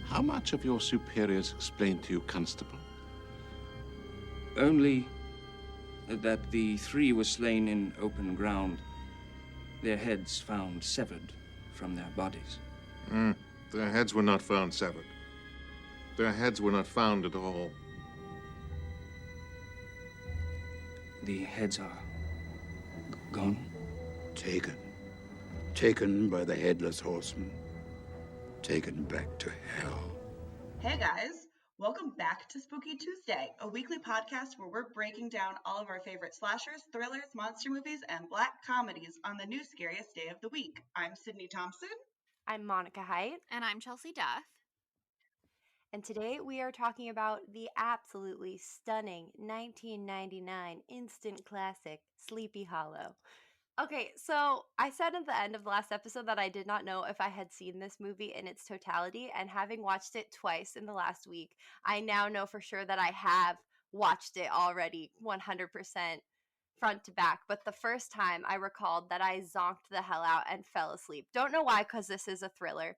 How much have your superiors explained to you, Constable? Only that the three were slain in open ground, their heads found severed from their bodies. Their heads were not found severed. Their heads were not found at all. The heads are gone? Taken. Taken by the Headless Horseman. Taken back to hell. Hey guys, welcome back to Spooky Tuesday, a weekly podcast where we're breaking down all of our favorite slashers, thrillers, monster movies, and black comedies on the new scariest day of the week. I'm Sydney Thompson. I'm Monica Height. And I'm Chelsea Duff. And today we are talking about the absolutely stunning 1999 instant classic, Sleepy Hallow. Okay, so I said at the end of the last episode that I did not know if I had seen this movie in its totality, and having watched it twice in the last week, I now know for sure that I have watched it already 100% front to back. But the first time I recalled that I zonked the hell out and fell asleep. Don't know why, because this is a thriller.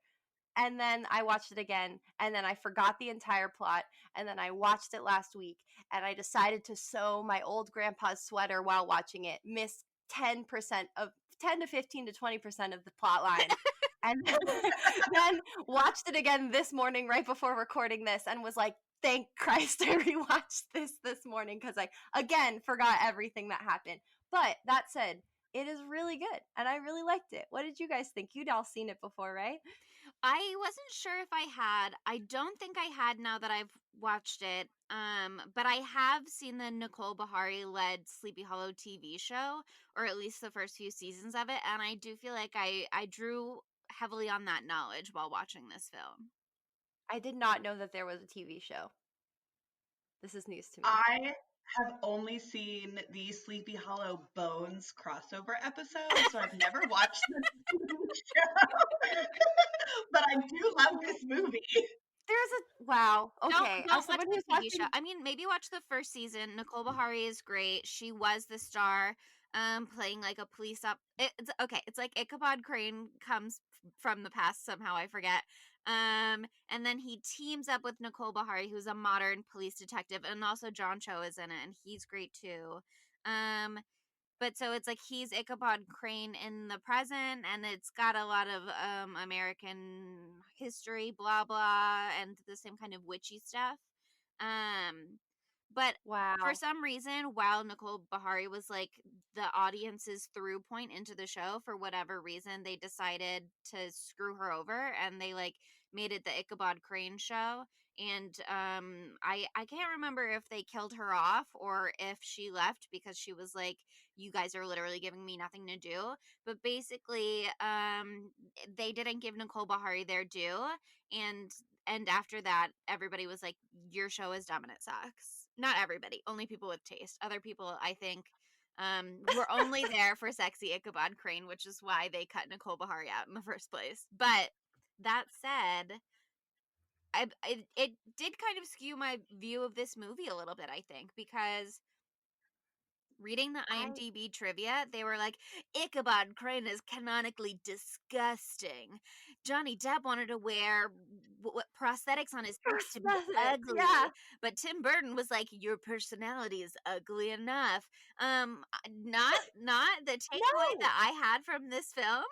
And then I watched it again, and then I forgot the entire plot, and then I watched it last week, and I decided to sew my old grandpa's sweater while watching it, miss 10% of 10 to 15 to 20% of the plot line. And then watched it again this morning right before recording this and was like, thank Christ I rewatched this morning, because I again forgot everything that happened. But that said, it is really good and I really liked it. What did you guys think? You'd all seen it before, right? I wasn't sure if I had. I don't think I had now that I've watched it. But I have seen the Nicole Beharie-led Sleepy Hollow TV show, or at least the first few seasons of it, and I do feel like I drew heavily on that knowledge while watching this film. I did not know that there was a TV show. This is news to me. I have only seen the Sleepy Hollow Bones crossover episode, so I've never watched the show. But I do love this movie. There's a wow. Okay, Don't watch the TV show. I mean, maybe watch the first season. Nicole Beharie is great. She was the star, playing like a police up. It's like Ichabod Crane comes from the past somehow. I forget. And then he teams up with Nicole Beharie, who's a modern police detective, and also John Cho is in it, and he's great too. But so it's like he's Ichabod Crane in the present, and it's got a lot of American history, blah blah, and the same kind of witchy stuff. But wow. For some reason, while Nicole Beharie was like the audience's through point into the show, for whatever reason, they decided to screw her over, and they like made it the Ichabod Crane show. And I can't remember if they killed her off or if she left because she was like, you guys are literally giving me nothing to do. But basically, they didn't give Nicole Beharie their due, and after that, everybody was like, your show is dumb and it sucks. Not everybody, only people with taste. Other people, I think, were only there for sexy Ichabod Crane, which is why they cut Nicole Beharie out in the first place. But that said, it did kind of skew my view of this movie a little bit, I think, because reading the IMDb trivia, they were like, Ichabod Crane is canonically disgusting. Johnny Depp wanted to wear prosthetics on his face to be ugly. Yeah. But Tim Burton was like, your personality is ugly enough. Not the takeaway that I had from this film.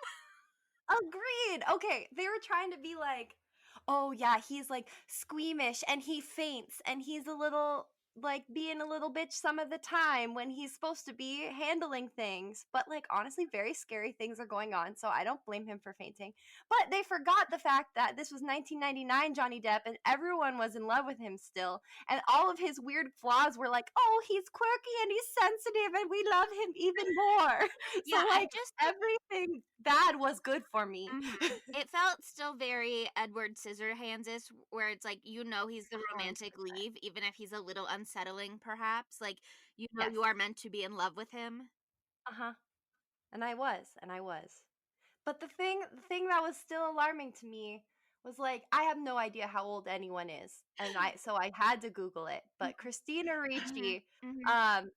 Agreed. Okay, they were trying to be like, oh yeah, he's like squeamish and he faints and he's a little like being a little bitch some of the time when he's supposed to be handling things. But like honestly, very scary things are going on, so I don't blame him for fainting. But they forgot the fact that this was 1999 Johnny Depp and everyone was in love with him still. And all of his weird flaws were like, oh, he's quirky and he's sensitive and we love him even more. Yeah, so like everything bad was good for me. Mm-hmm. It felt still very Edward Scissorhands-ish, where it's like, you know, he's the romantic lead, even if he's a little unsettling, perhaps. Like, you know, you are meant to be in love with him. And I was. But the thing that was still alarming to me was like I have no idea how old anyone is, and I had to Google it. But Christina Ricci, Mhm. um,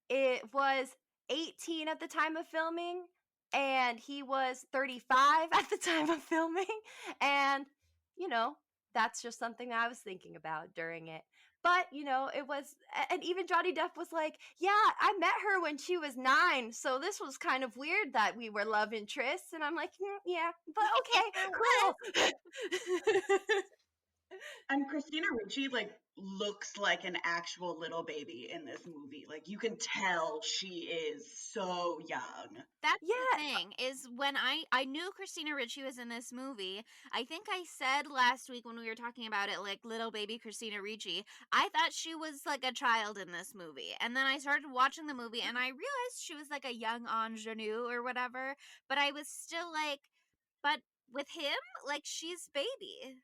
it was 18 at the time of filming, and he was 35 at the time of filming, and you know that's just something that I was thinking about during it. But it was, and even Johnny Depp was like, "Yeah, I met her when she was 9, so this was kind of weird that we were love interests." And I'm like, "Yeah, but okay, cool." And Christina Ricci looks like an actual little baby in this movie. Like you can tell she is so young. That's the Yeah, thing is when I knew Christina Ricci was in this movie. I think I said last week when we were talking about it, like little baby Christina Ricci. I thought she was like a child in this movie, and then I started watching the movie, and I realized she was like a young ingenue or whatever. But I was still like, but with him, like she's baby.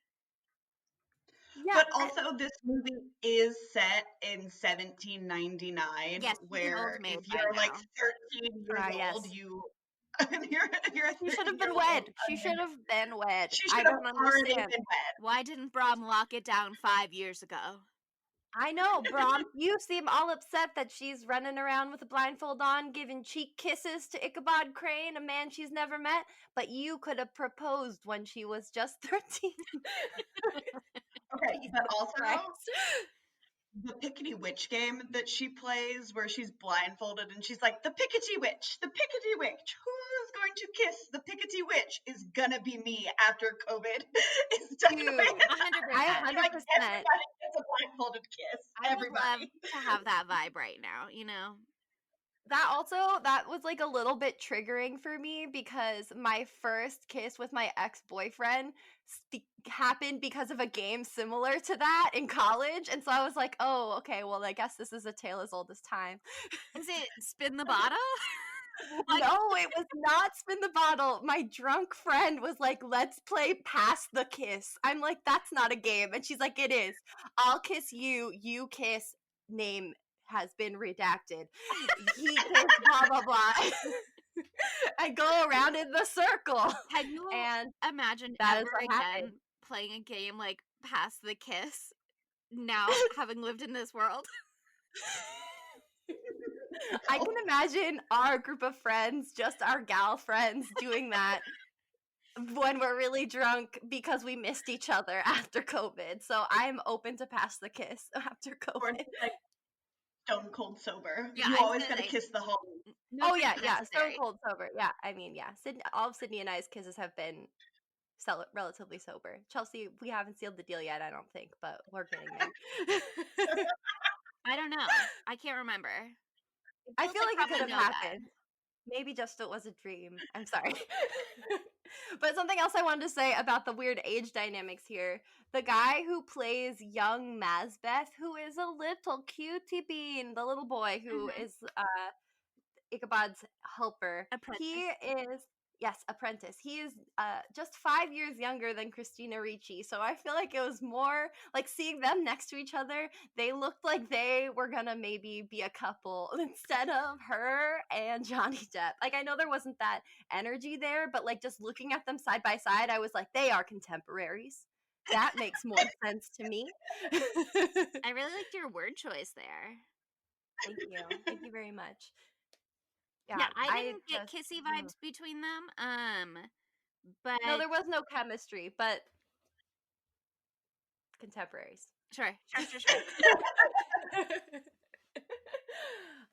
yeah, But also, this movie is set in 1799, Yes, she's an old where maid if by you're like now. 13 years old, yes. you you're a She should have 13-year-old been old wed. She should woman. have been wed. She I should have don't already understand. been wed. Why didn't Brom lock it down 5 years ago? I know, Brom. You seem all upset that she's running around with a blindfold on, giving cheek kisses to Ichabod Crane, a man she's never met. But you could have proposed when she was just 13. Okay, but Jesus also Christ. the Pickety Witch game that she plays, where she's blindfolded and she's like, "The Pickety Witch, the Pickety Witch. Who's going to kiss the Pickety Witch is gonna be me after COVID is done Dude, with." 100%. I Like 100%. everybody gets a blindfolded kiss. I would love Everybody. to have that vibe right now, you know? That was like a little bit triggering for me because my first kiss with my ex-boyfriend happened because of a game similar to that in college, and so I was like, "Oh, okay, well, I guess this is a tale as old as time." Is it spin the bottle? What? No, it was not spin the bottle. My drunk friend was like, "Let's play pass the kiss." I'm like, "That's not a game." And she's like, "It is. I'll kiss you, you kiss, name has been redacted. He kissed blah blah blah." I go around in the circle. Can you And imagine that is ever what happened. again playing a game like Pass the Kiss now having lived in this world? I can imagine our group of friends, just our gal friends, doing that when we're really drunk because we missed each other after COVID. So I'm open to pass the kiss after Or COVID. like stone cold sober. Yeah, You I was always gonna gotta say, kiss the home. no Oh drink yeah, stone necessary. cold sober. Yeah, I mean, yeah. All of Sydney and I's kisses have been relatively sober. Chelsea, we haven't sealed the deal yet, I don't think, but we're getting there. I don't know. I can't remember. It I feels feel like like it could probably have know that. happened. Maybe just it was a dream. I'm sorry. But something else I wanted to say about the weird age dynamics here. The guy who plays young Mazbeth, who is a little cutie bean, the little boy who Mhm. is Ichabod's helper. He Apprentice. is, yes, apprentice. He is just 5 years younger than Christina Ricci. So I feel like it was more like seeing them next to each other. They looked like they were gonna maybe be a couple instead of her and Johnny Depp. Like I know there wasn't that energy there, but like just looking at them side by side, I was like, they are contemporaries. That makes more sense to me. I really liked your word choice there. Thank you. Thank you very much. Yeah, Yeah, I I didn't get just kissy vibes between them. But no, there was no chemistry, but contemporaries. sure.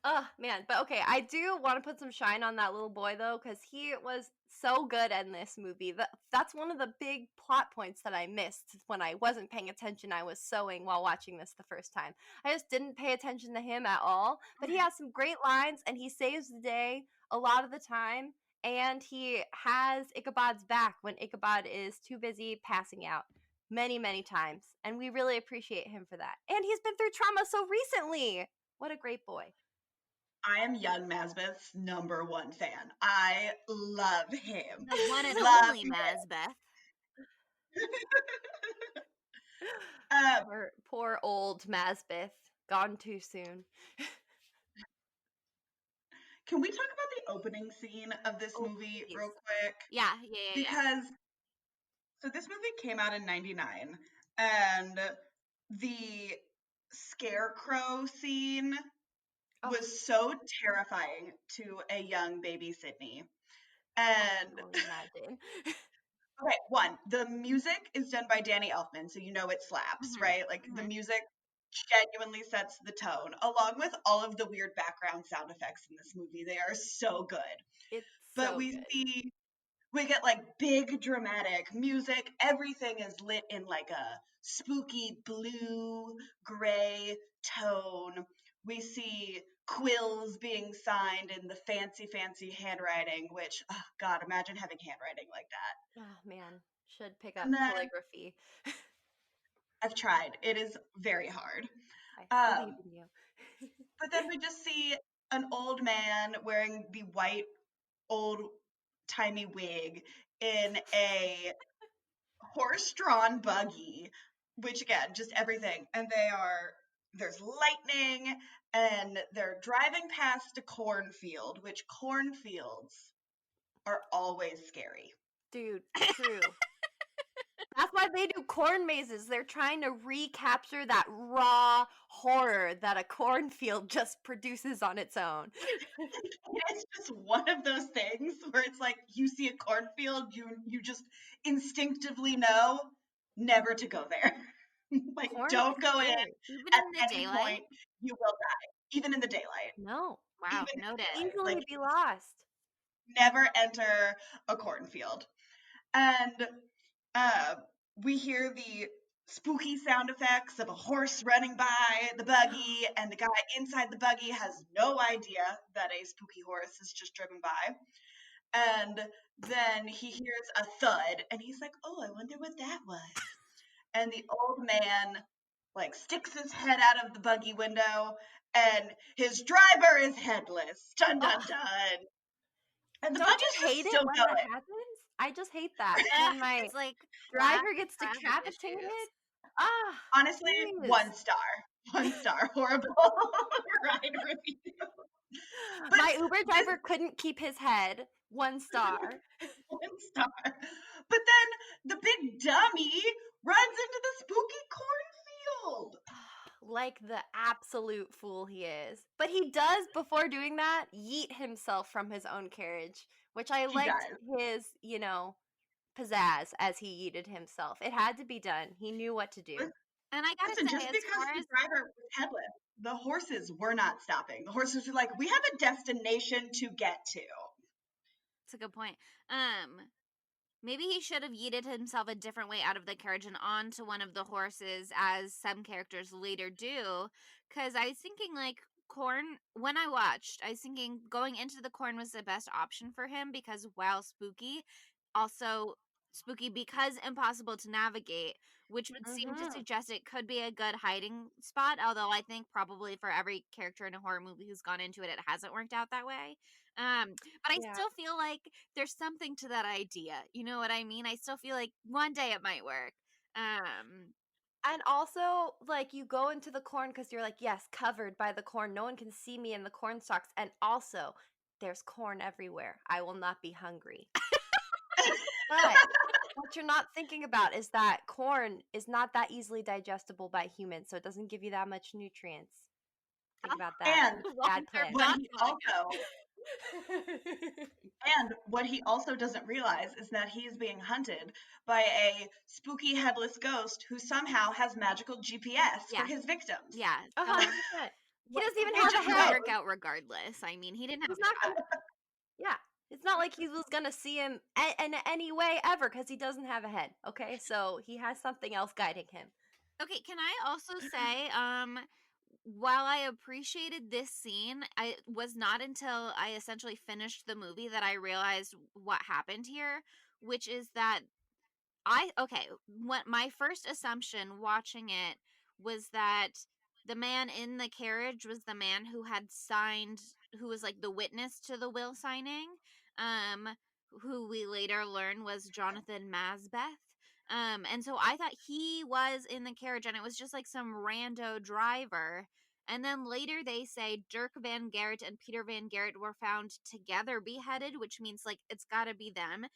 Oh man, but okay, I do want to put some shine on that little boy though, because he was so good in this movie. That's one of the big plot points that I missed when I wasn't paying attention. I was sewing while watching this the first time. I just didn't pay attention to him at all. But he has some great lines, and he saves the day a lot of the time. And he has Ichabod's back when Ichabod is too busy passing out many, many times. And we really appreciate him for that. And he's been through trauma so recently. What a great boy. I am young Mazbeth's #1 fan. I love him. The one and Love only him. Mazbeth. Poor old Mazbeth, gone too soon. Can we talk about the opening scene of this Oh, movie please. real quick? Yeah. Because so this movie came out in 99, and the scarecrow scene Oh, was so terrifying to a young baby Sydney. I And can only imagine. okay, one, the music is done by Danny Elfman, so you know it slaps, Mhm. right? Like the music genuinely sets the tone, along with all of the weird background sound effects in this movie. They are so good. It's But so we good. get like big dramatic music. Everything is lit in like a spooky blue gray tone. We see quills being signed in the fancy handwriting, which, oh God, imagine having handwriting like that. Oh man, should pick up And then calligraphy. I've tried. It is very hard. I believe Um, in you. but then we just see an old man wearing the white old timey wig in a horse-drawn buggy, which again, just everything. And there's lightning, and they're driving past a cornfield, which cornfields are always scary. Dude, true. That's why they do corn mazes. They're trying to recapture that raw horror that a cornfield just produces on its own. It's just one of those things where it's like you see a cornfield, you just instinctively know never to go there. Like, Corn don't is go in scary. Even at in the any daylight? point. You will die, even in the daylight. No, Even Wow, in the noted. daylight. easily Like, be lost. never enter a cornfield. And uh, we hear the spooky sound effects of a horse running by the buggy, and the guy inside the buggy has no idea that a spooky horse has just driven by. And then he hears a thud, and he's like, "Oh, I wonder what that was." And the old man like sticks his head out of the buggy window, and his driver is headless. Dun dun Ugh. dun. And the Don't buggy's you hate just it still when that going. happens? I just hate that. When my It's like driver gets traffic decapitated. issues. Ah, Honestly, jeez. 1 star. 1 star. Horrible ride review. But My Uber this driver couldn't keep his head. 1 star. 1 star. But then the big dummy runs into the spooky cornfield. Like the absolute fool he is. But he does, before doing that, yeet himself from his own carriage, which I He liked does. his, pizzazz as he yeeted himself. It had to be done. He knew what to do. And I gotta Listen, say, just as because far the as driver was headless, the horses were not stopping. The horses were like, "We have a destination to get to." it's a good point. Maybe he should have yeeted himself a different way out of the carriage and onto one of the horses, as some characters later do. Because I was thinking, like, corn, when I watched, I was thinking going into the corn was the best option for him because while spooky, also spooky because impossible to navigate, which would seem to Mm-hmm. suggest it could be a good hiding spot. Although I think probably for every character in a horror movie who's gone into it, it hasn't worked out that way. But I Yeah. still feel like there's something to that idea. You know what I mean? I still feel like one day it might work. And also, like, you go into the corn because you're like, yes, covered by the corn. No one can see me in the corn stalks. And also, there's corn everywhere. I will not be hungry. But what you're not thinking about is that corn is not that easily digestible by humans, so it doesn't give you that much nutrients. Think about that. And Bad plan. what he also and what he also doesn't realize is that he is being hunted by a spooky headless ghost who somehow has magical GPS Yeah. for his victims. Yeah. 100%. He doesn't even It have a just It head. work out regardless. I mean, he didn't have He's not gonna. Yeah, it's not like he was gonna see him in any way ever because he doesn't have a head. Okay, so he has something else guiding him. Okay, can I also say, while I appreciated this scene, I was not until I essentially finished the movie that I realized what happened here, which is that what my first assumption watching it was that the man in the carriage was the man who had signed, who was like the witness to the will signing, um, who we later learn was Jonathan Masbeth. And so I thought he was in the carriage and it was just like some rando driver. And then later they say Dirk Van Garrett and Peter Van Garrett were found together beheaded, which means like it's gotta be them.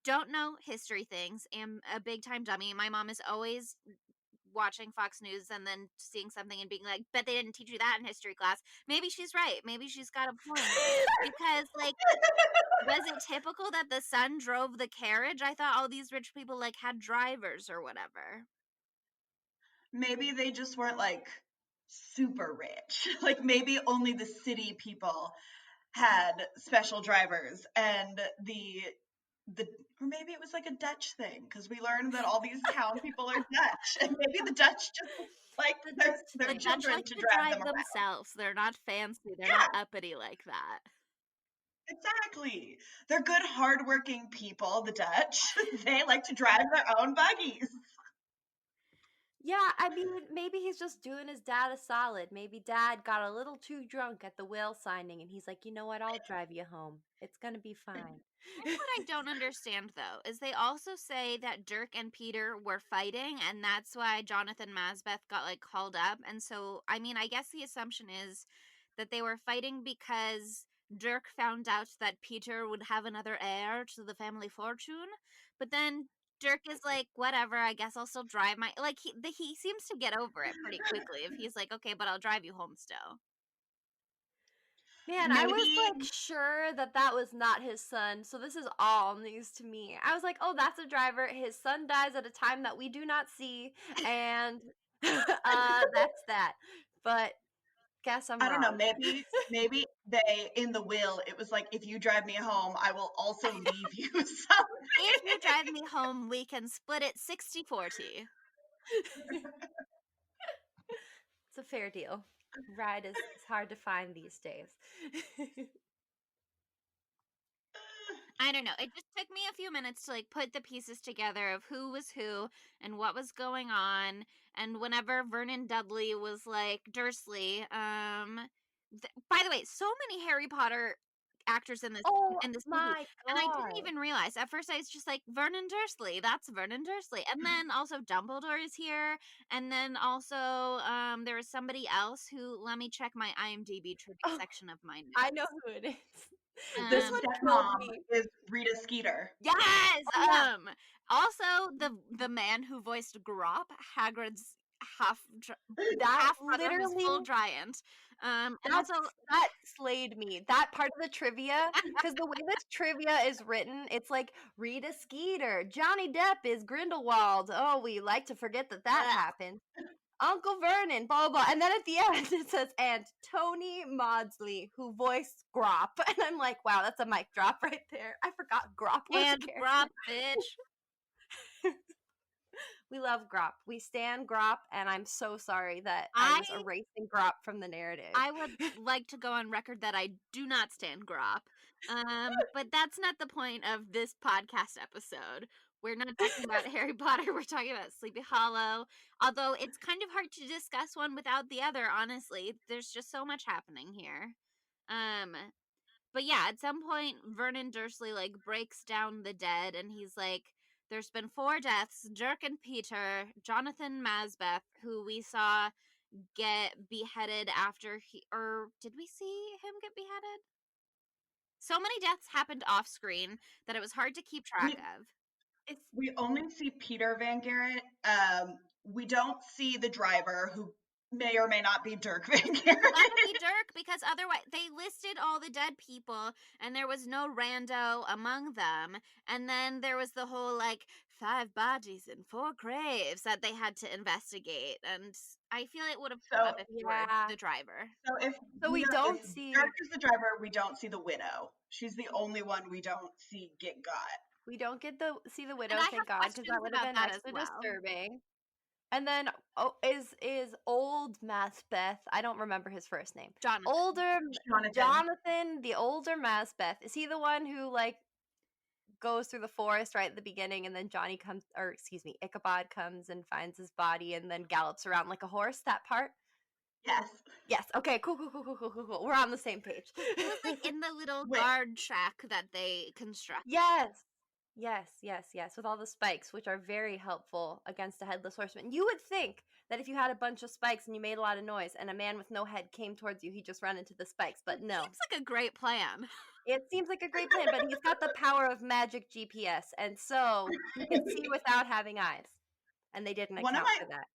Don't know history things. Am a big time dummy. My mom is always watching Fox News and then seeing something and being like, bet they didn't teach you that in history class. Maybe she's right. Maybe she's got a point. Because like, was it typical that the son drove the carriage? I thought all these rich people like had drivers or whatever. Maybe they just weren't like super rich. Like maybe only the city people had special drivers and the or maybe it was like a Dutch thing because we learned that all these town people are Dutch and maybe the Dutch just like their The Dutch children like to to drive drive them around. themselves. They're not fancy. They're Yeah. not uppity like that. Exactly. They're good, hardworking people, the Dutch. They like to drive their own buggies. Yeah, I mean, maybe he's just doing his dad a solid. Maybe dad got a little too drunk at the will signing and he's like, you know what, I'll drive you home. It's gonna be fine. What I don't understand though is they also say that Dirk and Peter were fighting and that's why Jonathan Masbeth got like called up. And so, I mean, I guess the assumption is that they were fighting because Dirk found out that Peter would have another heir to the family fortune. But then Dirk is like, whatever, I guess I'll still drive my, like, he seems to get over it pretty quickly if he's like, okay, but I'll drive you home still. Man, I was like sure that that was not his son, so this is all news to me. I was like, oh, that's a driver. His son dies at a time that we do not see, and that's that. But guess I'm I don't know, wrong. maybe they in the will it was like if you drive me home, I will also leave you something. If you drive me home, we can split it 60-40. It's a fair deal. Ride is hard to find these days. I don't know. It just took me a few minutes to like put the pieces together of who was who and what was going on. And whenever Vernon Dudley was like Dursley, by the way, so many Harry Potter actors in this Oh movie, my and I didn't god. even realize at first. I was just like Vernon Dursley. That's Vernon Dursley, and then also Dumbledore is here, and then also there was somebody else who. Let me check my IMDb trivia section of my notes. I know who it is. The This one killed stepmom me. is Rita Skeeter. Yes. Oh, yeah. Also, the man who voiced Grop, Hagrid's half brother, his literally full giant. And also that slayed me. That part of the trivia, because the way this trivia is written, it's like Rita Skeeter, Johnny Depp is Grindelwald. Oh, we like to forget that happened. Uncle Vernon, blah, blah, blah. And then at the end it says, and Tony Maudsley, who voiced Grop. And I'm like, wow, that's a mic drop right there. I forgot Grop was and a character. Grop, bitch. We love Grop. We stan Grop, and I'm so sorry that I was erasing Grop from the narrative. I would like to go on record that I do not stand Grop. But that's not the point of this podcast episode. We're not talking about Harry Potter. We're talking about Sleepy Hollow. Although it's kind of hard to discuss one without the other, honestly. There's just so much happening here. But yeah, at some point, Vernon Dursley, like, breaks down the dead, and he's like, there's been 4 deaths, Dirk and Peter, Jonathan Masbeth, who we saw get beheaded after did we see him get beheaded? So many deaths happened off screen that it was hard to keep track of. We only see Peter Van Garrett. We don't see the driver who may or may not be Dirk Van Garrett. Gotta be Dirk, because otherwise they listed all the dead people and there was no rando among them. And then there was the whole like 5 bodies and 4 graves that they had to investigate. And I feel it would have come up if you were the driver. So we don't see Dirk is the driver, we don't see the widow. She's the only one we don't see get got. We don't get see the widow, And I thank have God, because that would have been questions extra about that as well. disturbing. And then, is old Masbeth, I don't remember his first name. Jonathan, the older Masbeth, is he the one who, like, goes through the forest right at the beginning, and then Ichabod comes and finds his body and then gallops around like a horse, that part? Yes, okay, cool. We're on the same page. It was, like, in the little guard shack that they constructed. Yes. Yes, yes, yes, with all the spikes, which are very helpful against a headless horseman. You would think that if you had a bunch of spikes and you made a lot of noise and a man with no head came towards you, he'd just run into the spikes, but no. Seems like a great plan. It seems like a great plan, but he's got the power of magic GPS, and so he can see without having eyes. And they didn't One of account my for that.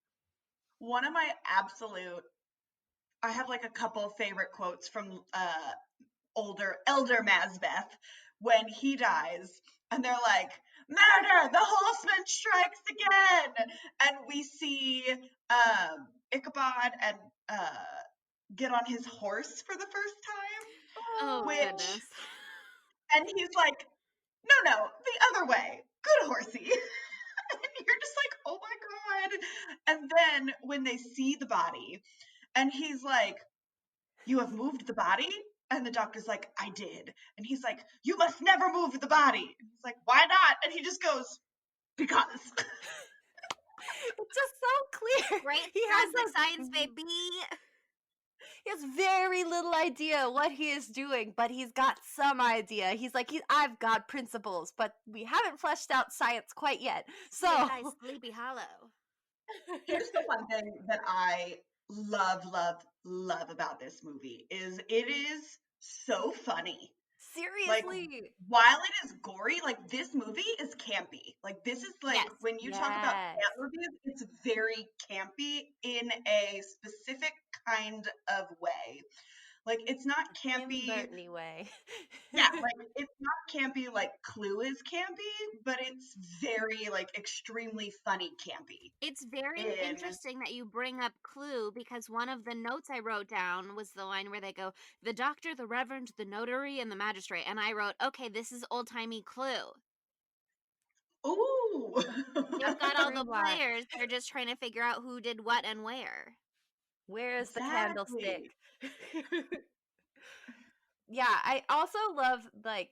one of my absolute I have like a couple favorite quotes from elder Mazbeth when he dies, and they're like, "Murder! The horseman strikes again!" And we see Ichabod and get on his horse for the first time, Oh, which goodness. and he's like, "No, the other way. Good horsey." And you're just like, "Oh my god!" And then when they see the body, and he's like, "You have moved the body?" And the doctor's like, "I did." And he's like, "You must never move the body." And he's like, "Why not?" And he just goes, "Because." It's just so clear. Great He forensic has science, baby. he has very little idea what he is doing, but he's got some idea. He's like, I've got principles, but we haven't fleshed out science quite yet. So, Guys, Sleepy Hollow. Here's the one thing that I love about this movie is it is so funny. Like, seriously. while it is gory, like, this movie is campy. Like, this is like, Yes. when you talk about Yes. camp movies, it's very campy in a specific kind of way. Like, it's not Tim campy. Burton-y way. Yeah, like, it's not campy like Clue is campy, but it's very, like, extremely funny campy. It's very In interesting that you bring up Clue because one of the notes I wrote down was the line where they go, the doctor, the reverend, the notary, and the magistrate. And I wrote, okay, this is old-timey Clue. Ooh. They've got all the True lie. players. They're just trying to figure out who did what and where. Where is the Exactly. candlestick? Yeah, I also love like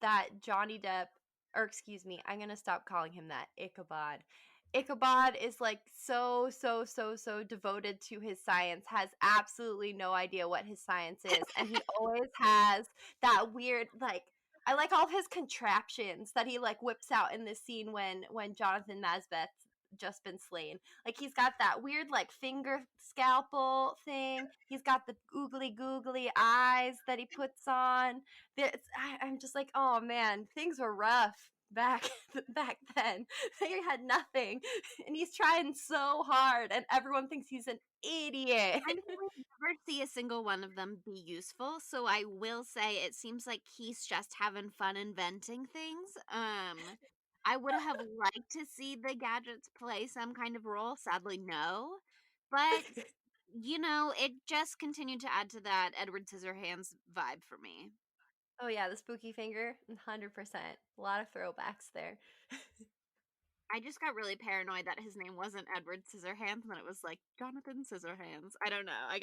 that Johnny Depp, or excuse me, I'm gonna stop calling him that. Ichabod. Ichabod is like so devoted to his science, has absolutely no idea what his science is, and he always has that weird like I like all of his contraptions that he like whips out in this scene when Jonathan Masbeth's just been slain. Like he's got that weird like finger scalpel thing. He's got the googly eyes that he puts on. I'm just like, oh man, things were rough back then. They had nothing, and he's trying so hard, and everyone thinks he's an idiot. I mean, we never see a single one of them be useful, so I will say it seems like he's just having fun inventing things. I would have liked to see the gadgets play some kind of role. Sadly, no. But you know, it just continued to add to that Edward Scissorhands vibe for me. Oh yeah, the spooky finger, 100%. A lot of throwbacks there. I just got really paranoid that his name wasn't Edward Scissorhands and that it was like Jonathan Scissorhands. I don't know. I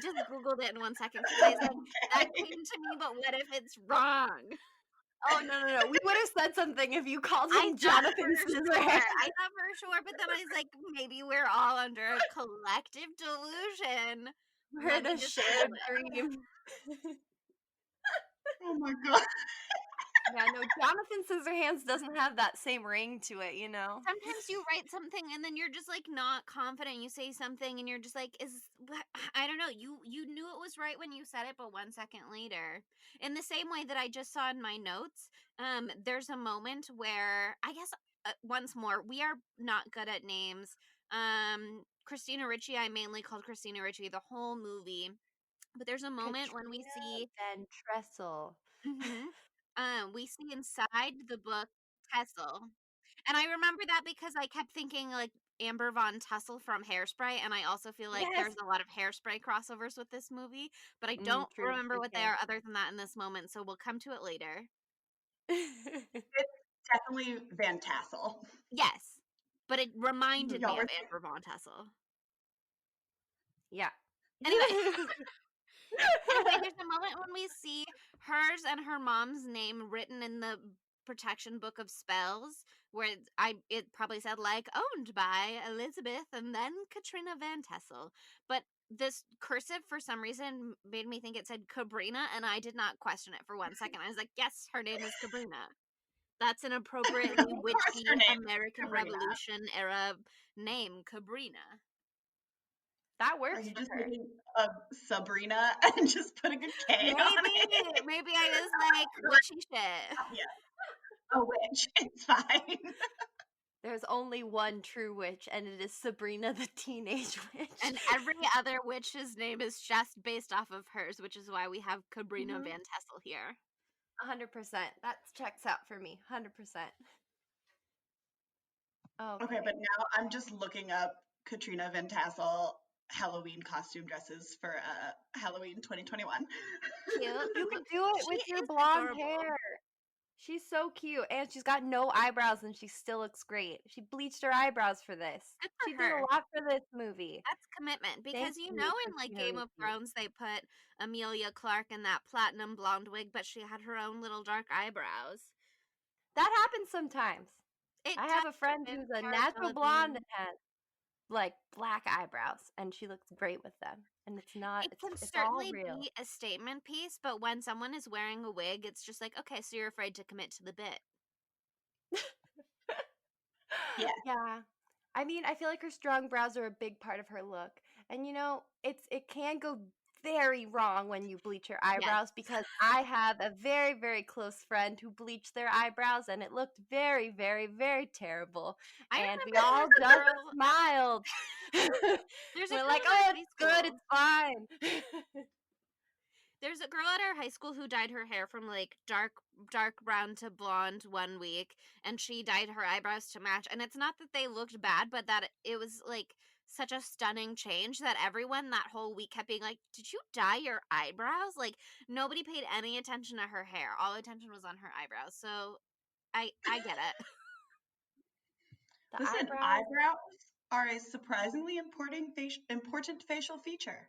just Googled it in 1 second because I was like, that Okay. came to me, but what if it's wrong? Oh no! We would have said something if you called I him thought Jonathan for sure. Scissorhands. I thought for sure, but then I was like, maybe we're all under a collective delusion. We're Let in me a just shared Google it. dream. Oh my god. Yeah, no, Jonathan Scissorhands doesn't have that same ring to it, you know? Sometimes you write something and then you're just like not confident. You say something and you're just like, I don't know. You knew it was right when you said it, but 1 second later, in the same way that I just saw in my notes, there's a moment where I guess once more we are not good at names. Christina Ricci, I mainly called Christina Ricci the whole movie, but there's a moment when we see. Van Tressel. We see inside the book Tessel. And I remember that because I kept thinking like Amber Von Tussle from Hairspray, and I also feel like Yes! there's a lot of Hairspray crossovers with this movie, but I don't True. remember Good what they are other than that in this moment, so we'll come to it later. guess. Definitely Van Tassel. Yes, but it reminded Y'all me were of Amber Von Tussle. Yeah. Anyway. Anyway, there's a moment when we see hers and her mom's name written in the protection book of spells, where it probably said like owned by Elizabeth and then Katrina Van Tassel. But this cursive for some reason made me think it said Cabrina, and I did not question it for 1 second. I was like, yes, her name is Cabrina. That's an appropriately Of course witchy her name's American Sabrina. Revolution era name, Cabrina. That Are works you for just her. making a Sabrina and just putting a K on it? Maybe I just like witchy shit. Yeah, a witch. It's fine. There's only one true witch, and it is Sabrina the Teenage Witch. And every other witch's name is just based off of hers, which is why we have Cabrina Mhm. Van Tassel here. 100%. That checks out for me. 100%. Okay, Okay. but now I'm just looking up Katrina Van Tassel Halloween costume dresses for Halloween 2021. Cute. You could do it with She your is blonde adorable. hair. She's so cute, and she's got no eyebrows, and she still looks great. She bleached her eyebrows for this. Good for She did her. a lot for this movie. That's commitment. Thank Because you you, know in like Christina Game of Ricci. Thrones they put Amelia Clark in that platinum blonde wig, but she had her own little dark eyebrows. That happens sometimes. It I have a does friend in who's a Cara natural blonde Delevingne. and has like black eyebrows, and she looks great with them. And it's not. It can It's all certainly real. be a statement piece, but when someone is wearing a wig, it's just like, okay, so you're afraid to commit to the bit. Yeah. Yeah. I mean, I feel like her strong brows are a big part of her look. And you know, it can go very wrong when you bleach your eyebrows because I have a very, very close friend who bleached their eyebrows and it looked very, very, very terrible. I And we remember all there's a just girl. smiled. There's a We're girl like, at our oh, high it's good, school. it's fine. There's a girl at our high school who dyed her hair from like dark brown to blonde one week, and she dyed her eyebrows to match. And it's not that they looked bad, but that it was like such a stunning change that everyone that whole week kept being like, "Did you dye your eyebrows?" Like nobody paid any attention to her hair. All attention was on her eyebrows. So I get it. The Listen, eyebrows, eyebrows are a surprisingly important facial feature.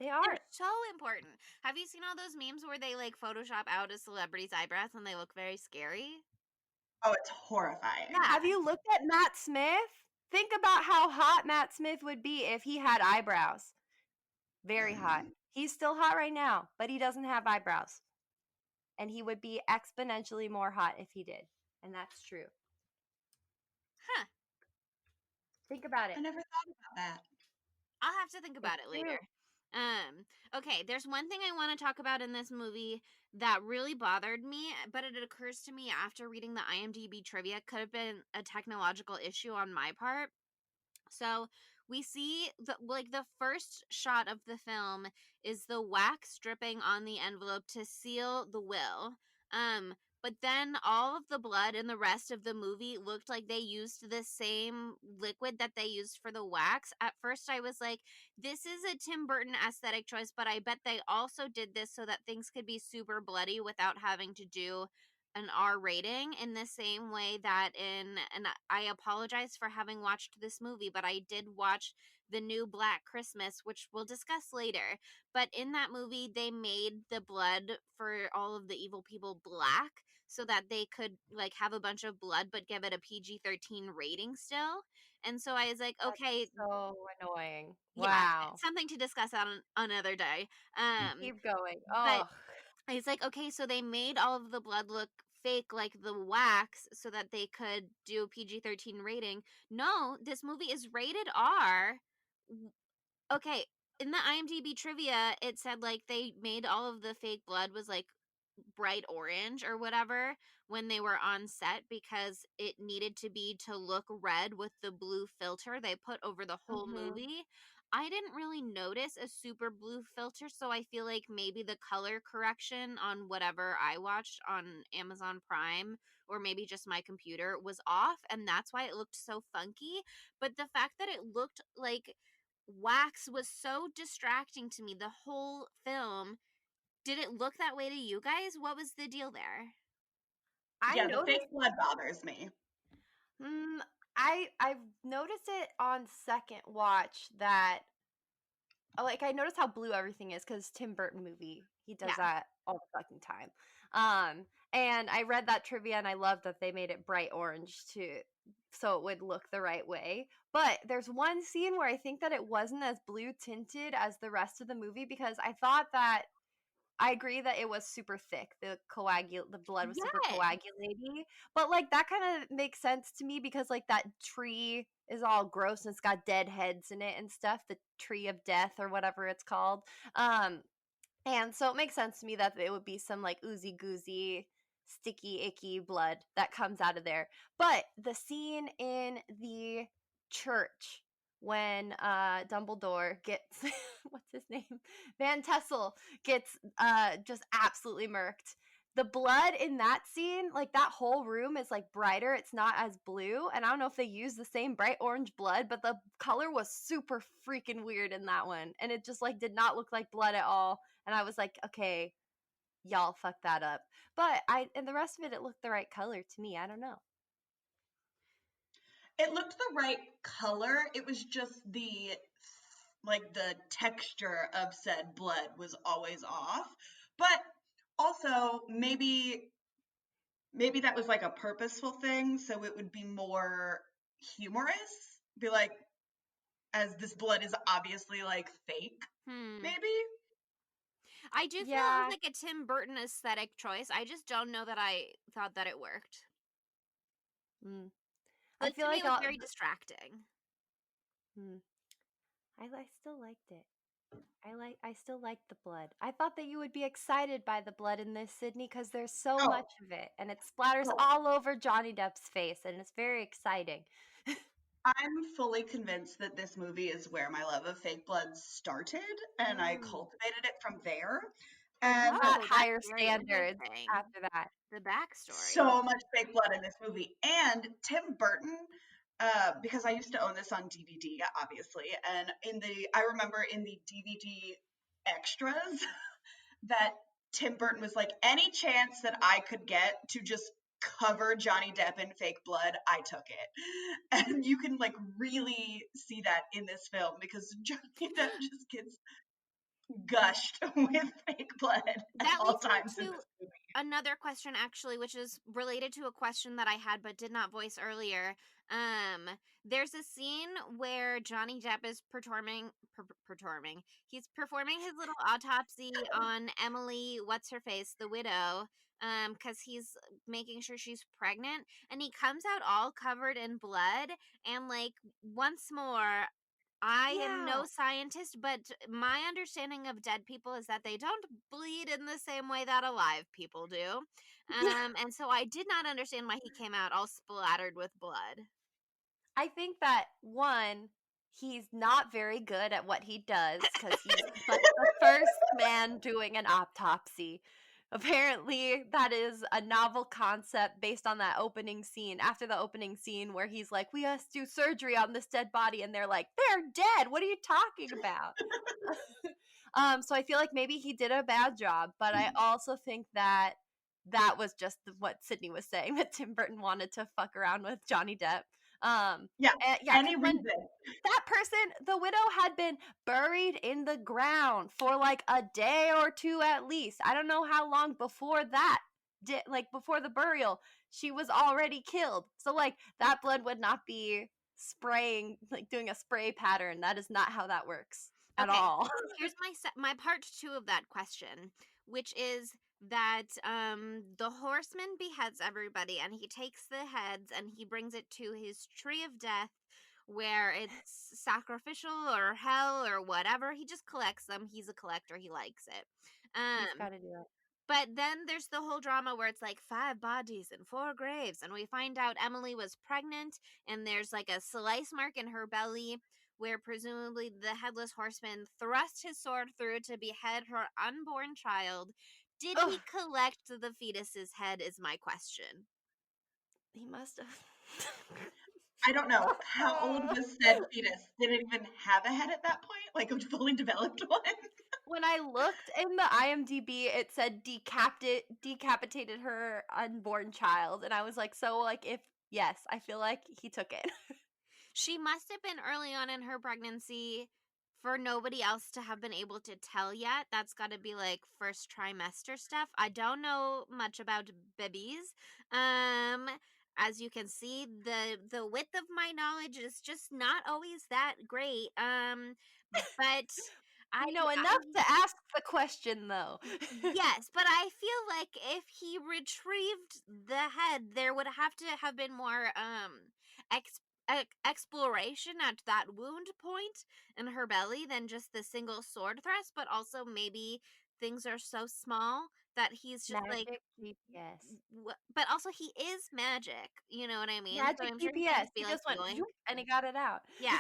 they They're are. so important. Have you seen all those memes where they like Photoshop out a celebrity's eyebrows and they look very scary? Oh, it's horrifying. Yeah. Have you looked at Matt Smith? Think about how hot Matt Smith would be if he had eyebrows. Very hot. He's still hot right now, but he doesn't have eyebrows. And he would be exponentially more hot if he did. And that's true. Huh. Think about it. I never thought about that. I'll have to think about It's it true. later. Okay, there's one thing I want to talk about in this movie that really bothered me, but it occurs to me after reading the IMDb trivia. Could have been a technological issue on my part. So we see the first shot of the film is the wax dripping on the envelope to seal the will. But then all of the blood in the rest of the movie looked like they used the same liquid that they used for the wax. At first I was like, this is a Tim Burton aesthetic choice, but I bet they also did this so that things could be super bloody without having to do an R rating, in the same way that and I apologize for having watched this movie, but I did watch the new Black Christmas, which we'll discuss later. But in that movie, they made the blood for all of the evil people black so that they could like have a bunch of blood but give it a PG-13 rating still. And so I was like, That's okay, so annoying. yeah, Wow. something to discuss on another day. Keep going. But Oh, it's like, okay, so they made all of the blood look fake like the wax so that they could do a PG-13 rating. No, this movie is rated R. Okay, in the IMDb trivia, it said like they made all of the fake blood was like bright orange or whatever when they were on set because it needed to be to look red with the blue filter they put over the whole movie. I didn't really notice a super blue filter, so I feel like maybe the color correction on whatever I watched on Amazon Prime or maybe just my computer was off, and that's why it looked so funky. But the fact that it looked like wax was so distracting to me the whole film. Did it look that way to you guys? What was the deal there? I Yeah, the noticed. fake blood bothers me. I've noticed it on second watch that like I noticed how blue everything is because Tim Burton movie. He does Yeah. that all the fucking time. And I read that trivia and I love that they made it bright orange too, so it would look the right way. But there's one scene where I think that it wasn't as blue tinted as the rest of the movie because I thought that I agree that it was super thick. The blood was super Yes. coagulating. But like that kind of makes sense to me because like that tree is all gross and it's got dead heads in it and stuff. The tree of death or whatever it's called. Um, and so it makes sense to me that it would be some like oozy goozy, sticky, icky blood that comes out of there. But the scene in the church when Dumbledore gets what's his name? Van Tassel gets just absolutely murked. The blood in that scene, like that whole room is like brighter. It's not as blue. And I don't know if they use the same bright orange blood, but the color was super freaking weird in that one. And it just like did not look like blood at all. And I was like, okay, y'all fucked that up. But and the rest of it looked the right color to me. I don't know. It looked the right color. It was just the texture of said blood was always off. But also maybe that was like a purposeful thing, so it would be more humorous. Be like, as this blood is obviously like fake, maybe. I do feel it was like a Tim Burton aesthetic choice. I just don't know that I thought that it worked. I feel to like me, it was very distracting. I still liked it. I still liked the blood. I thought that you would be excited by the blood in this, Sydney, because there's so much of it, and it splatters all over Johnny Depp's face, and it's very exciting. I'm fully convinced that this movie is where my love of fake blood started, and I cultivated it from there. And higher standards after that. The backstory. So much fake blood in this movie. And Tim Burton, because I used to own this on DVD, obviously, and I remember in the DVD extras that Tim Burton was like, any chance that I could get to just cover Johnny Depp in fake blood, I took it. And you can like really see that in this film because Johnny Depp just gets gushed with fake blood at all times in this movie. Another question actually, which is related to a question that I had but did not voice earlier. There's a scene where Johnny Depp is he's performing his little autopsy on Emily, what's her face, the widow, because he's making sure she's pregnant, and he comes out all covered in blood, and like once more, I am no scientist, but my understanding of dead people is that they don't bleed in the same way that alive people do. And so I did not understand why he came out all splattered with blood. I think that, one, he's not very good at what he does because he's like the first man doing an autopsy. Apparently, that is a novel concept based on that opening scene. After the opening scene where he's like, we must do surgery on this dead body. And they're like, they're dead. What are you talking about? So I feel like maybe he did a bad job. But I also think that was just what Sydney was saying, that Tim Burton wanted to fuck around with Johnny Depp. Any reason. That person, the widow, had been buried in the ground for like a day or two at least. I don't know how long before that, before the burial, she was already killed. So like that blood would not be spraying, like doing a spray pattern. That is not how that works at all. Here's my part 2 of that question, which is that the horseman beheads everybody, and he takes the heads and he brings it to his tree of death, where it's sacrificial or hell or whatever. He just collects them. He's a collector. He likes it. He's got to do it. But then there's the whole drama where it's like 5 bodies and 4 graves, and we find out Emily was pregnant, and there's like a slice mark in her belly where presumably the Headless Horseman thrust his sword through to behead her unborn child. Did he collect the fetus's head is my question. He must have. I don't know. How old was said fetus? Did it even have a head at that point? Like a fully developed one? When I looked in the IMDb, it said decapitated her unborn child. And I was like, so like yes, I feel like he took it. She must have been early on in her pregnancy for nobody else to have been able to tell yet. That's got to be like first trimester stuff. I don't know much about babies. As you can see, the width of my knowledge is just not always that great. But I enough to ask the question, though. yes, but I feel like if he retrieved the head, there would have to have been more ex- exploration at that wound point in her belly than just the single sword thrust, but also maybe things are so small that he's just like Magic GPS. but also he is magic, you know what I mean? So Magic I'm sure he can GPS. just He be like just went yoink. zoop, and he got it out. Yeah.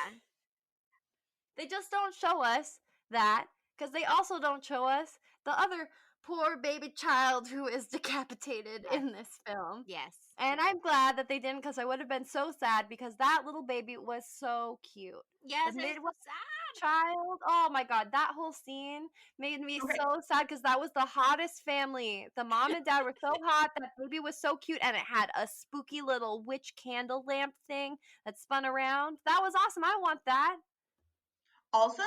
They just don't show us that because they also don't show us the other poor baby child who is decapitated Yes. in this film. Yes. And I'm glad that they didn't because I would have been so sad because that little baby was so cute. Yes, The it was midwife so sad. child, oh my god, that whole scene made me Okay. so sad because that was the hottest family. The mom and dad were so hot, that baby was so cute, and it had a spooky little witch candle lamp thing that spun around. That was awesome. I want that. Also,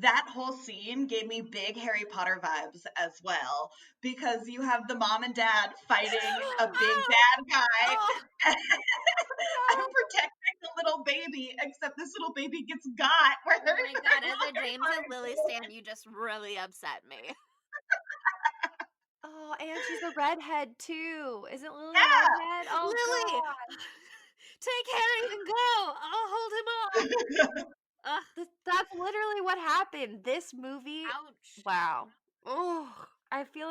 that whole scene gave me big Harry Potter vibes as well because you have the mom and dad fighting a big bad guy Oh, and no. protecting the little baby, except this little baby gets got where Oh there's my god, as a Harry James Potter and Lily kid. stan, you just really upset me. Oh, and she's a redhead too. Isn't Lily a Yeah. redhead? Oh Lily, god. take Harry and go. I'll hold him off. Ugh, That's literally what happened. This movie, ouch. wow. Oh, I feel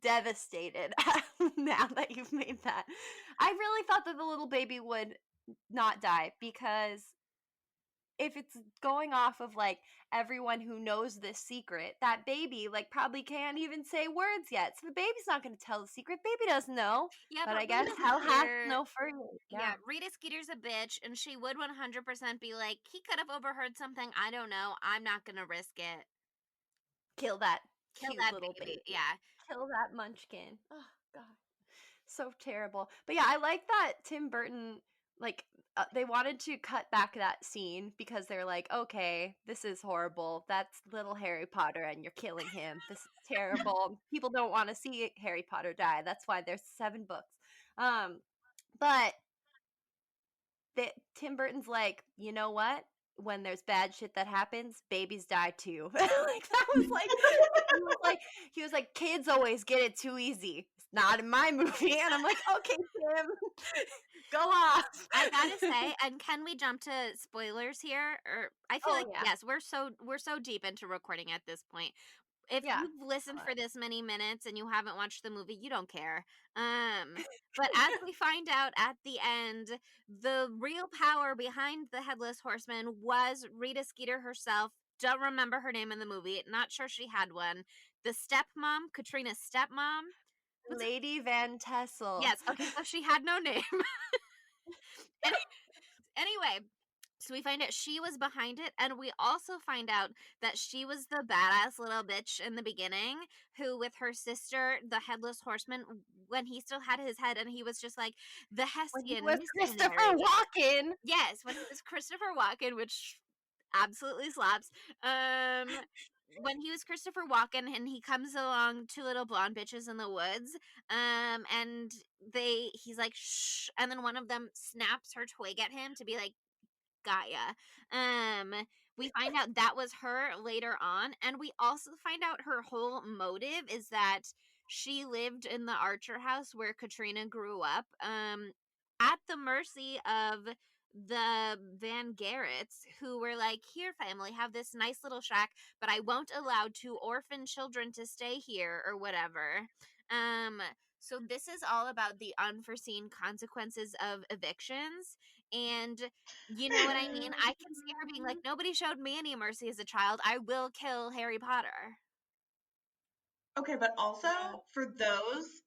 devastated now that you've made that. I really thought that the little baby would not die because if it's going off of like everyone who knows this secret, that baby like probably can't even say words yet. So the baby's not going to tell the secret. Baby doesn't know. Yeah, But but I guess Rita hell has Skeeter, no for you. yeah, Rita Skeeter's a bitch, and she would 100% be like, he could have overheard something. I don't know. I'm not gonna risk it. Kill that Kill cute that little baby. baby. Yeah. Kill that munchkin. Oh god. So terrible. But yeah, I like that Tim Burton like they wanted to cut back that scene because they're like, okay, this is horrible. That's little Harry Potter and you're killing him. This is terrible. People don't want to see Harry Potter die. That's why there's 7 books. But Tim Burton's like, you know what? When there's bad shit that happens, babies die too. Like that was like he was like kids always get it too easy. It's not in my movie, and I'm like, okay, Tim, go off. I gotta say, and can we jump to spoilers here? Or I feel Oh like yeah, yes, we're so deep into recording at this point. If yeah. you've listened for this many minutes and you haven't watched the movie, you don't care. But as we find out at the end, the real power behind the Headless Horseman was Rita Skeeter herself. Don't remember her name in the movie. Not sure she had one. The stepmom, Katrina's stepmom. What's it? Lady Van Tassel. Yes. Okay, so she had no name. And anyway, so we find out she was behind it, and we also find out that she was the badass little bitch in the beginning who, with her sister, the Headless Horseman, when he still had his head and he was just like, the When he Hessian was Christopher missionary. Walken. Yes, when he was Christopher Walken, which absolutely slaps. When he was Christopher Walken and he comes along 2 little blonde bitches in the woods, and he's like, shh, and then one of them snaps her twig at him to be like, Gaia. We find out that was her later on, and we also find out her whole motive is that she lived in the Archer house where Katrina grew up, at the mercy of the Van Garretts, who were like, here, family, have this nice little shack, but I won't allow 2 orphan children to stay here or whatever. So this is all about the unforeseen consequences of evictions. And you know what I mean? I can see her being like, nobody showed me any mercy as a child. I will kill Harry Potter. Okay, but also Yeah. for those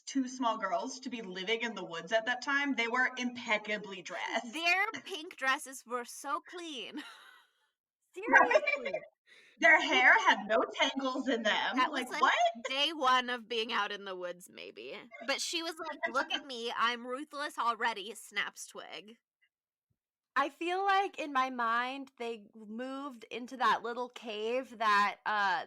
2 small girls to be living in the woods at that time, they were impeccably dressed. Their pink dresses were so clean. Seriously. Their hair had no tangles in them. That was Like, like what? day 1 of being out in the woods, maybe. But she was like, look at me. I'm ruthless already, snaps twig. I feel like in my mind they moved into that little cave that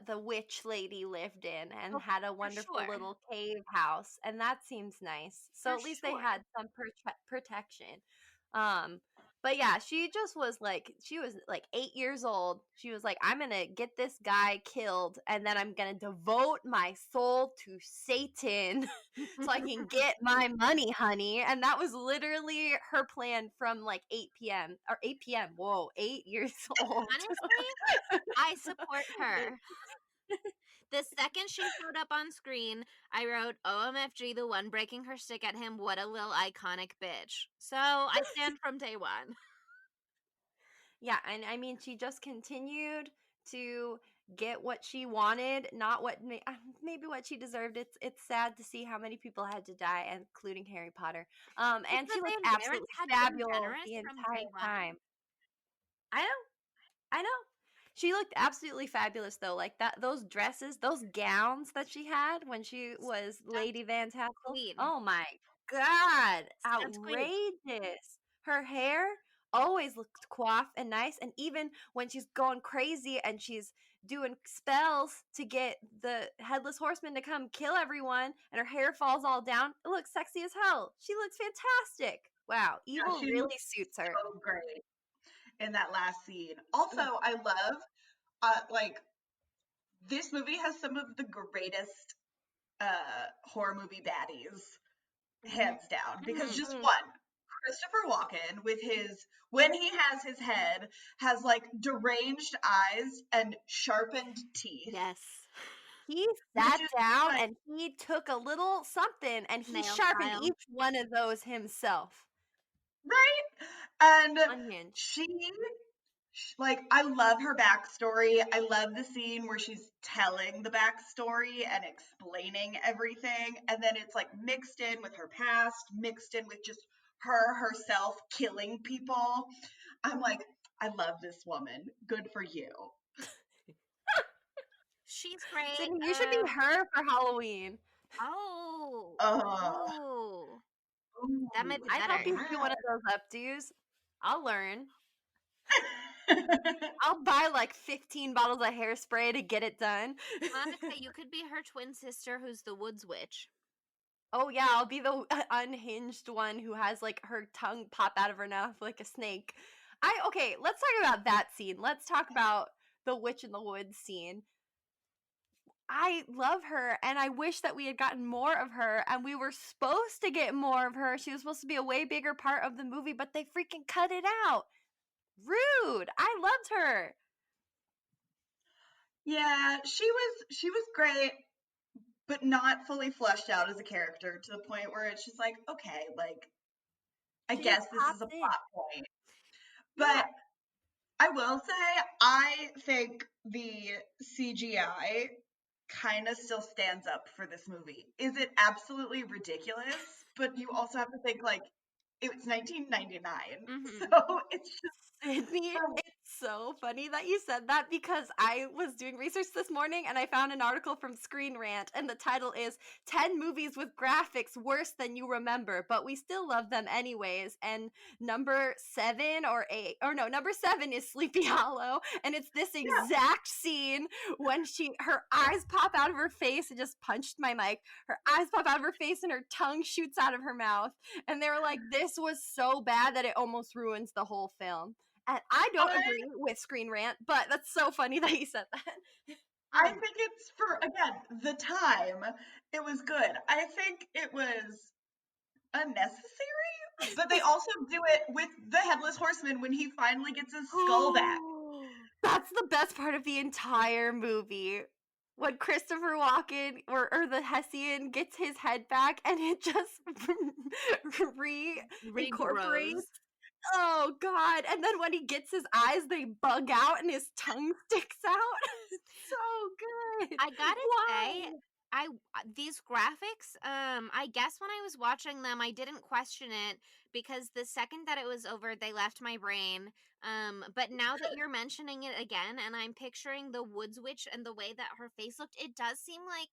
the witch lady lived in and Oh, had a for wonderful sure. little cave house, and that seems nice. So For at least they sure. had some protection. But yeah, she was like 8 years old. She was like, I'm gonna get this guy killed, and then I'm gonna devote my soul to Satan so I can get my money, honey. And that was literally her plan from like 8 p.m. or 8 p.m. Whoa, 8 years old. Honestly, I support her. The second she showed up on screen, I wrote, OMFG, the one breaking her stick at him. What a little iconic bitch. So I stand from day one. Yeah, and I mean, she just continued to get what she wanted, not what maybe what she deserved. It's sad to see how many people had to die, including Harry Potter. And she The looked Van absolutely Barents had been fabulous generous the from day entire one. time. I know. She looked absolutely fabulous though. Like those dresses, those gowns that she had when she was Lady Van Tassel. Queen. Oh my god, That's queen. outrageous. Her hair always looked coiffed and nice, and even when she's going crazy and she's doing spells to get the Headless Horseman to come kill everyone and her hair falls all down, it looks sexy as hell. She looks fantastic. Wow, evil she really looks suits her. so great in that last scene. Also, I love like this movie has some of the greatest horror movie baddies, hands down. Because just Mhm. one, Christopher Walken with his when he has his head has like deranged eyes and sharpened teeth. Yes. He Which sat is down like, and he took a little something and he Nail sharpened file. each one of those himself. right? And Unhinged. like, I love her backstory. I love the scene where she's telling the backstory and explaining everything. And then it's like mixed in with her past, mixed in with just her herself killing people. I'm like, I love this woman. Good for you. She's great. Sydney, you should be her for Halloween. Oh. Uh, Oh. ooh, That might be I'd help better. you do one of those updos. I'll learn. yeah. I'll buy like 15 bottles of hairspray to get it done. Monica, you could be her twin sister who's the woods witch. Oh yeah, I'll be the unhinged one who has like her tongue pop out of her mouth like a snake. Okay, let's talk about that scene. Let's talk about the witch in the woods scene. I love her and I wish that we had gotten more of her and we were supposed to get more of her. She was supposed to be a way bigger part of the movie, but they freaking cut it out. Rude. I loved her. Yeah, she was great, but not fully fleshed out as a character to the point where it's just like, okay, like I She just guess this is pops a in. plot point. Yeah. But I will say I think the CGI kind of still stands up for this movie. Is it absolutely ridiculous? But you also have to think like it's 1999. Mhm. So it's just Sydney, for it's so funny that you said that because I was doing research this morning and I found an article from Screen Rant and the title is 10 movies with graphics worse than you remember, but we still love them anyways. And number 7 or 8, or no, number 7 is Sleepy Hollow. And it's this yeah. exact scene when her eyes pop out of her face. It just punched my mic. Her eyes pop out of her face and her tongue shoots out of her mouth. And they were like, this was so bad that it almost ruins the whole film. And I don't agree with Screen Rant, but that's so funny that you said that. I think it's for again the time. It was good. I think it was unnecessary, but they also do it with the Headless Horseman when he finally gets his skull back. That's the best part of the entire movie. When Christopher Walken or the Hessian gets his head back and it just reincorporates. Regrows. Oh god. And then when he gets his eyes, they bug out and his tongue sticks out. It's so good. I gotta Why? say, these graphics, I guess when I was watching them, I didn't question it because the second that it was over, they left my brain. But now that you're mentioning it again, and I'm picturing the woods witch and the way that her face looked, it does seem like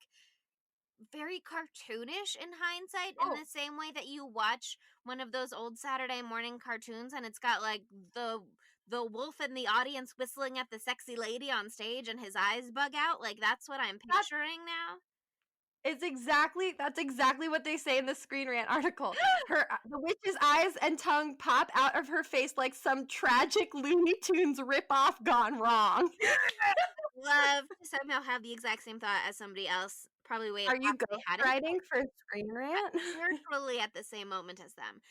very cartoonish in hindsight, in Oh, the same way that you watch one of those old Saturday morning cartoons and it's got like the wolf in the audience whistling at the sexy lady on stage and his eyes bug out. Like that's what I'm that's picturing now. That's exactly what they say in the Screen Rant article. The witch's eyes and tongue pop out of her face like some tragic Looney Tunes ripoff gone wrong. Love to somehow have the exact same thought as somebody else. Probably way Are you after they had it. ghostwriting for Screen Rant? Literally at the same moment as them.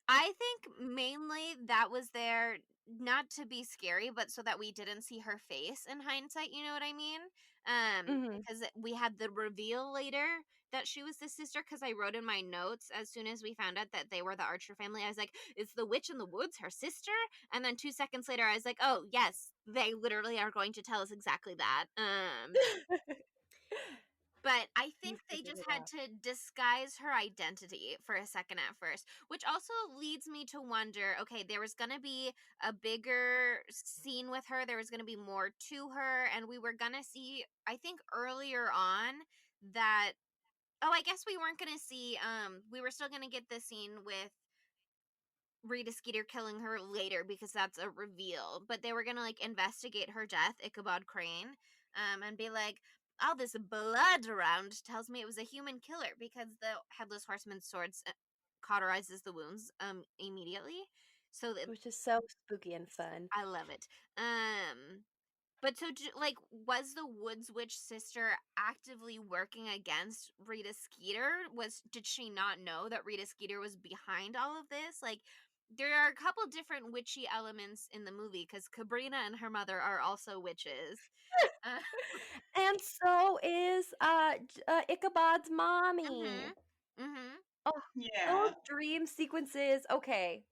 I think mainly that was there not to be scary, but so that we didn't see her face in hindsight, you know what I mean? Mhm. Because we had the reveal later that she was the sister, because I wrote in my notes as soon as we found out that they were the Archer family, I was like, is the witch in the woods her sister? And then 2 seconds later I was like, oh yes, they literally are going to tell us exactly that. But I You think they figured just it had out. to disguise her identity for a second at first, which also leads me to wonder, okay, there was going to be a bigger scene with her, there was going to be more to her, and we were going to see, I think earlier on that, oh, I guess we weren't going to see, we were still going to get the scene with Rita Skeeter killing her later because that's a reveal. But they were gonna like investigate her death, Ichabod Crane, and be like, all this blood around tells me it was a human killer because the Headless Horseman's swords cauterizes the wounds immediately. So Which is so spooky and fun. I love it. But so, like, was the Woods Witch sister actively working against Rita Skeeter? Did she not know that Rita Skeeter was behind all of this? Like, there are a couple different witchy elements in the movie because Cabrina and her mother are also witches. Uh, And so is Ichabod's mommy. mm-hmm. Oh, those Yeah. dream sequences. Okay.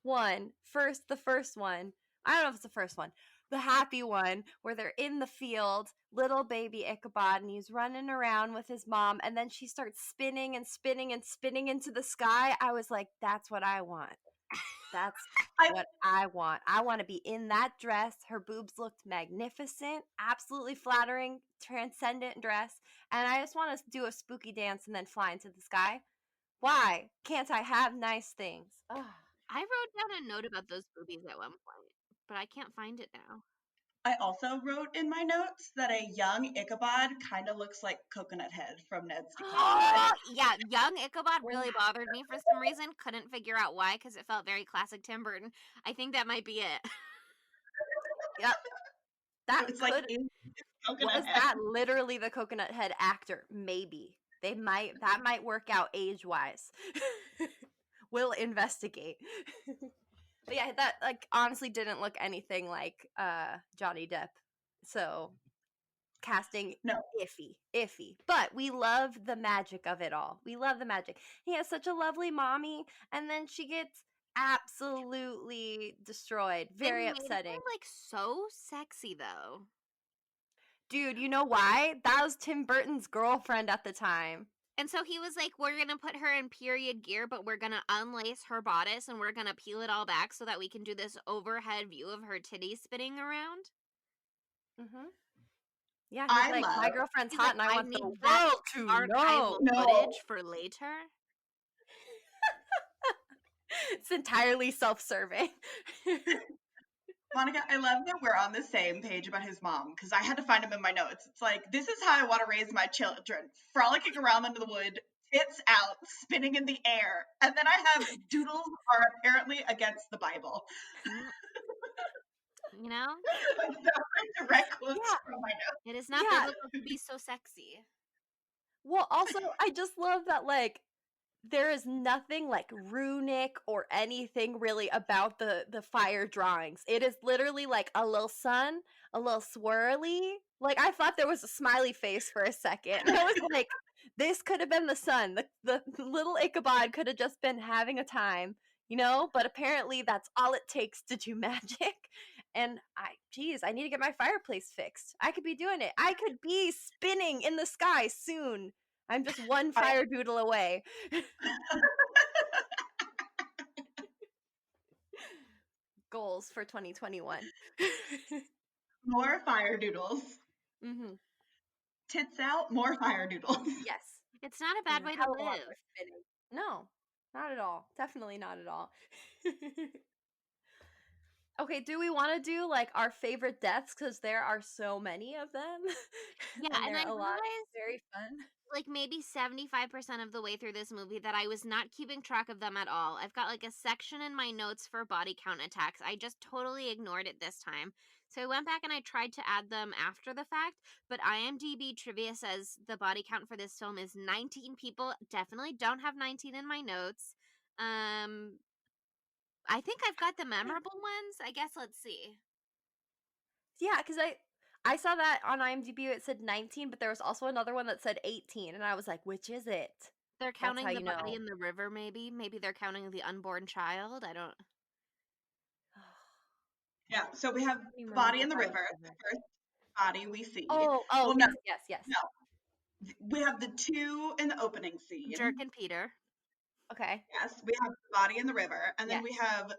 The first one. I don't know if it's the first one. The happy one where they're in the field, little baby Ichabod, and he's running around with his mom, and then she starts spinning and spinning and spinning into the sky. I was like, that's what I want. That's I what I want. I want to be in that dress. Her boobs looked magnificent, absolutely flattering, transcendent dress. And I just want to do a spooky dance and then fly into the sky. Why can't I have nice things? Ugh. I wrote down a note about those boobies at one point, but I can't find it now. I also wrote in my notes that a young Ichabod kind of looks like Coconut Head from Ned's Declassified. Yeah, young Ichabod really bothered me for some reason. Couldn't figure out why because it felt very classic Tim Burton. I think that might be it. Yep. That It was like could in Coconut was Head. that literally the Coconut Head actor? Maybe. That might work out age wise. We'll investigate. But yeah, that like honestly didn't look anything like Johnny Depp. So casting No. iffy. But we love the magic of it all. We love the magic. He has such a lovely mommy, and then she gets absolutely destroyed. Very They made upsetting. her like so sexy though. Dude, you know why? That was Tim Burton's girlfriend at the time. And so he was like, we're going to put her in period gear, but we're going to unlace her bodice and we're going to peel it all back so that we can do this overhead view of her titties spinning around. Mm-hmm. Yeah, I he's like, my love- girlfriend's He's hot like, and I I want the need that world to archival know. footage for later. It's entirely self-serving. Monica, I love that we're on the same page about his mom because I had to find him in my notes. It's like, this is how I want to raise my children, frolicking around under the wood, tits out, spinning in the air. And then I have doodles are apparently against the Bible. You know? Like, those are direct quotes from my notes. It is not Yeah. biblical to be so sexy. Well, also, I just love that, like, there is nothing like runic or anything really about the fire drawings. It is literally like a little sun, a little swirly. Like I thought there was a smiley face for a second. I was like, this could have been the sun. The little Ichabod could have just been having a time, you know? But apparently that's all it takes to do magic. And I need to get my fireplace fixed. I could be doing it. I could be spinning in the sky soon. I'm just one fire doodle away. Goals for 2021. More fire doodles. Mm-hmm. Tits out, more fire doodles. Yes. It's not a bad way to Hell of a lot live. more spinning. No, not at all. Definitely not at all. Okay, do we want to do like our favorite deaths? Because there are so many of them. Yeah, and and they're I a lot realized very fun. like maybe 75% of the way through this movie that I was not keeping track of them at all. I've got like a section in my notes for body count attacks. I just totally ignored it this time. So I went back and I tried to add them after the fact, but IMDb trivia says the body count for this film is 19 people. Definitely don't have 19 in my notes. I think I've got the memorable ones. I guess let's see. Yeah, because I saw that on IMDb it said 19, but there was also another one that said 18, and I was like, which is it? They're That's counting how the you body know. in the river, maybe. Maybe they're counting the unborn child. I don't. Yeah, so we have You the remember body in the Body river, in the the River. first body we see. Oh, Well, yes, yes, yes. no. We have the two in the opening scene. Jerk and Peter. Okay. Yes, we have the body in the river, and then we Yes. have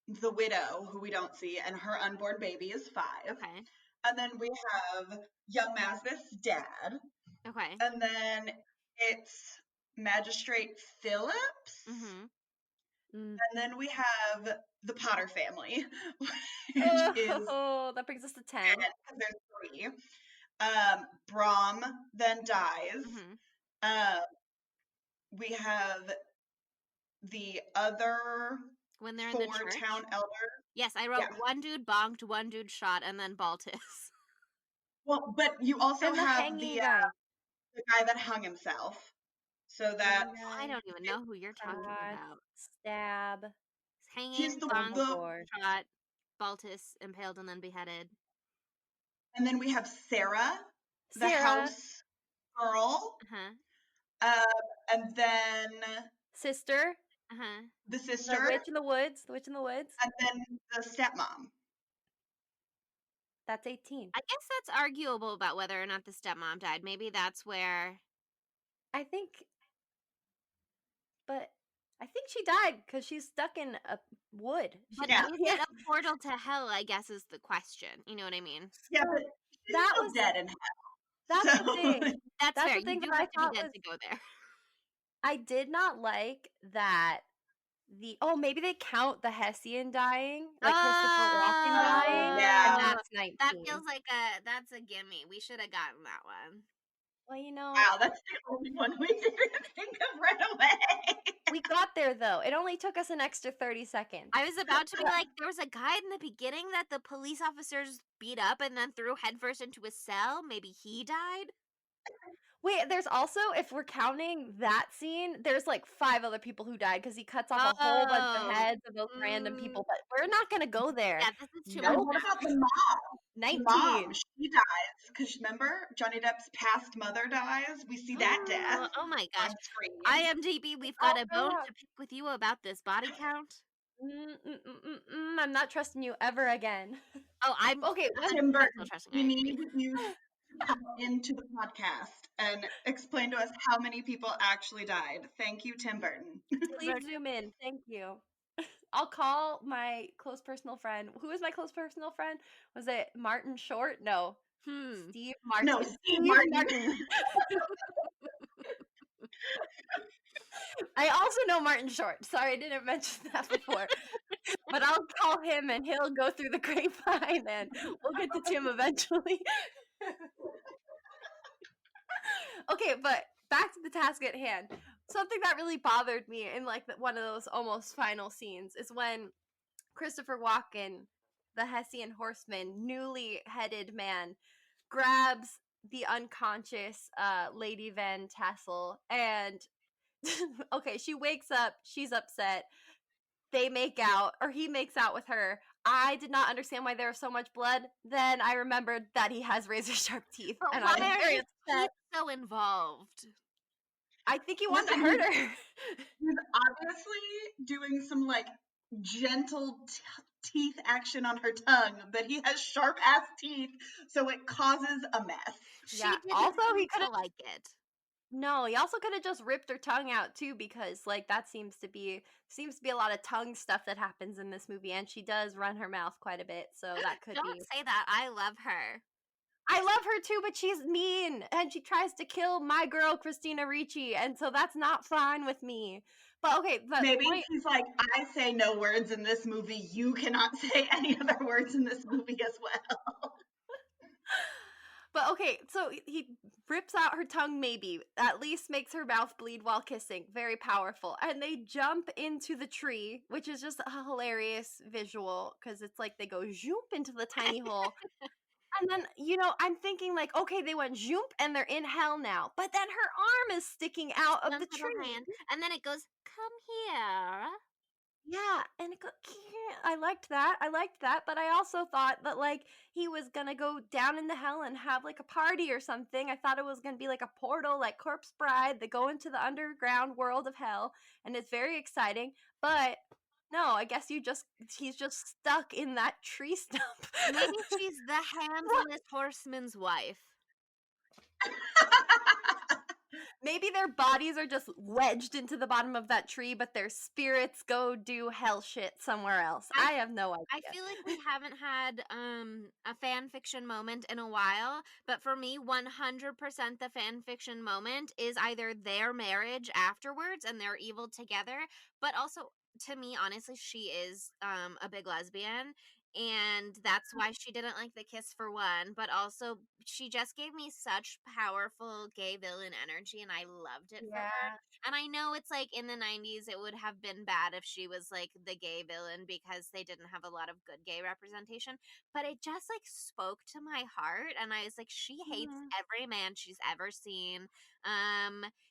the widow, who we don't see, and her unborn baby is 5. Okay. And then we have young Masbeth's dad, Okay. and then it's Magistrate Phillips, Mm-hmm. Mm. and then we have the Potter family, which is Oh, that brings us to 10. 10, because there's 3. Brom then dies. Mm-hmm. We have the other When they're in the 4 church. town elders. Yes, I wrote Yeah. one dude bonked, one dude shot, and then Baltus. Well, but you also And the have hanging guy. the guy that hung himself. So that I don't even know who you're talking Shot, about. stab. he's Hanging, the bonked, shot, Baltus impaled, and then beheaded. and then we have Sarah, the Sarah. house girl, Uh-huh. and then Sister. Uh-huh. the The sister, witch in the woods. The witch in the woods. and then the stepmom. That's 18. I guess that's arguable about whether or not the stepmom died. Maybe that's where. I think, but I think she died because she's stuck in a wood. But Yeah. is it a portal to hell, I guess, is the question. You know what I mean? Yeah, but she's that still was dead in hell. That's So- the thing. That's fair. the thing You do that I have to thought be dead was to go there. I did not like that maybe they count the Hessian dying, like Christopher Walken dying, yeah. and that's 19. That feels like that's a gimme. We should have gotten that one. Well, you know, Wow, that's the only one we didn't think of right away. we got there though. It only took us an extra 30 seconds. I was about to be like, there was a guy in the beginning that the police officers beat up and then threw headfirst into a cell. Maybe he died. Wait, there's also, if we're counting that scene, there's like 5 other people who died because he cuts off a whole bunch of heads of those random people. But we're not gonna go there. Yeah, this is too And much. what about the mom? 19. The mom, she dies because remember Johnny Depp's past mother dies. We see that death. Oh my gosh. on screen. IMDb, we've got a Oh, bone yeah. to pick with you about this body count. I'm not trusting you ever again. Oh, I'm Okay, Tim Burton, still trusting we IMDb. need you to come into the podcast and explain to us how many people actually died. Thank you, Tim Burton. please zoom in. Thank you. I'll call my close personal friend. Who is my close personal friend? Was it Martin Short? No. Steve Martin. No, Steve Martin. I also know Martin Short. Sorry, I didn't mention that before. But I'll call him and he'll go through the grapevine and we'll get to Tim eventually. Okay, but back to the task at hand. Something that really bothered me in like one of those almost final scenes is when Christopher Walken, the Hessian horseman, newly headed man, grabs the unconscious Lady Van Tassel and okay, she wakes up, she's upset. They make out, or he makes out with her. I did not understand why there was so much blood. Then I remembered that he has razor sharp teeth, But and why I was are very his upset. teeth so involved? I think he wanted to Listen, hurt her. He's obviously doing some like gentle teeth action on her tongue, but he has sharp ass teeth, so it causes a mess. Yeah, She didn't also, he seem to could've- like it. No, he also could have just ripped her tongue out too, because like that seems to be a lot of tongue stuff that happens in this movie, and she does run her mouth quite a bit, so that could Don't be. say that. I love her. I love her too, but she's mean and she tries to kill my girl Christina Ricci, and so that's not fine with me. But okay, the Maybe point. he's like, I say no words in this movie. You cannot say any other words in this movie as well. But okay, so he rips out her tongue, maybe. At least makes her mouth bleed while kissing. Very powerful. And they jump into the tree, which is just a hilarious visual because it's like they go zoop into the tiny hole. And then, I'm thinking like, okay, they went zoop and they're in hell now. But then her arm is sticking out of One the little tree. hand, and then it goes, "Come here." Yeah, and I liked that, but I also thought that like he was gonna go down into hell and have like a party or something. I thought it was gonna be like a portal, like Corpse Bride, that go into the underground world of hell, and it's very exciting. But no, I guess he's just stuck in that tree stump. Maybe she's the Headless Horseman's wife. Maybe their bodies are just wedged into the bottom of that tree, but their spirits go do hell shit somewhere else. I have no idea. I feel like we haven't had a fan fiction moment in a while, but for me, 100% the fan fiction moment is either their marriage afterwards and they're evil together, but also to me, honestly, she is a big lesbian. And that's why she didn't like the kiss for one, but also she just gave me such powerful gay villain energy, and I loved it for her. Yeah. And I know it's like in the 90s, it would have been bad if she was like the gay villain because they didn't have a lot of good gay representation. But it just like spoke to my heart. And I was like, she hates every man she's ever seen.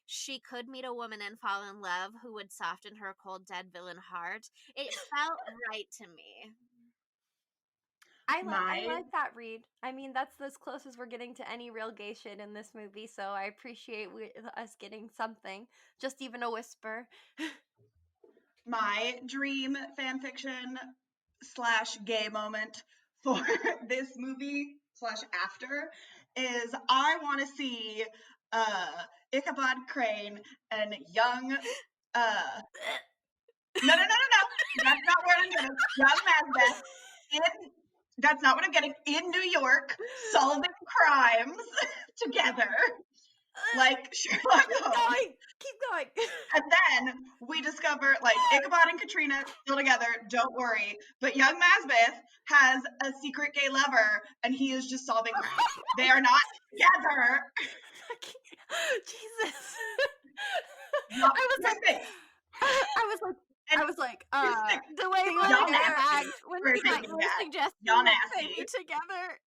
She could meet a woman and fall in love who would soften her cold, dead villain heart. It felt right to me. I like that read. I mean, that's as close as we're getting to any real gay shit in this movie, so I appreciate us getting something, just even a whisper. My dream fanfiction / gay moment for this movie / after is I want to see Ichabod Crane and young no, that's not where I'm getting. Young Macbeth that's not what I'm getting. In New York, solving crimes together, like Sherlock Holmes. Keep going. And then we discover, like, Ichabod and Katrina still together, don't worry. But young Masbeth has a secret gay lover, and he is just solving crimes. They are not together. Jesus. No, I was like, the way y'all nasty when for he thinking that. suggested Y'all they nasty together.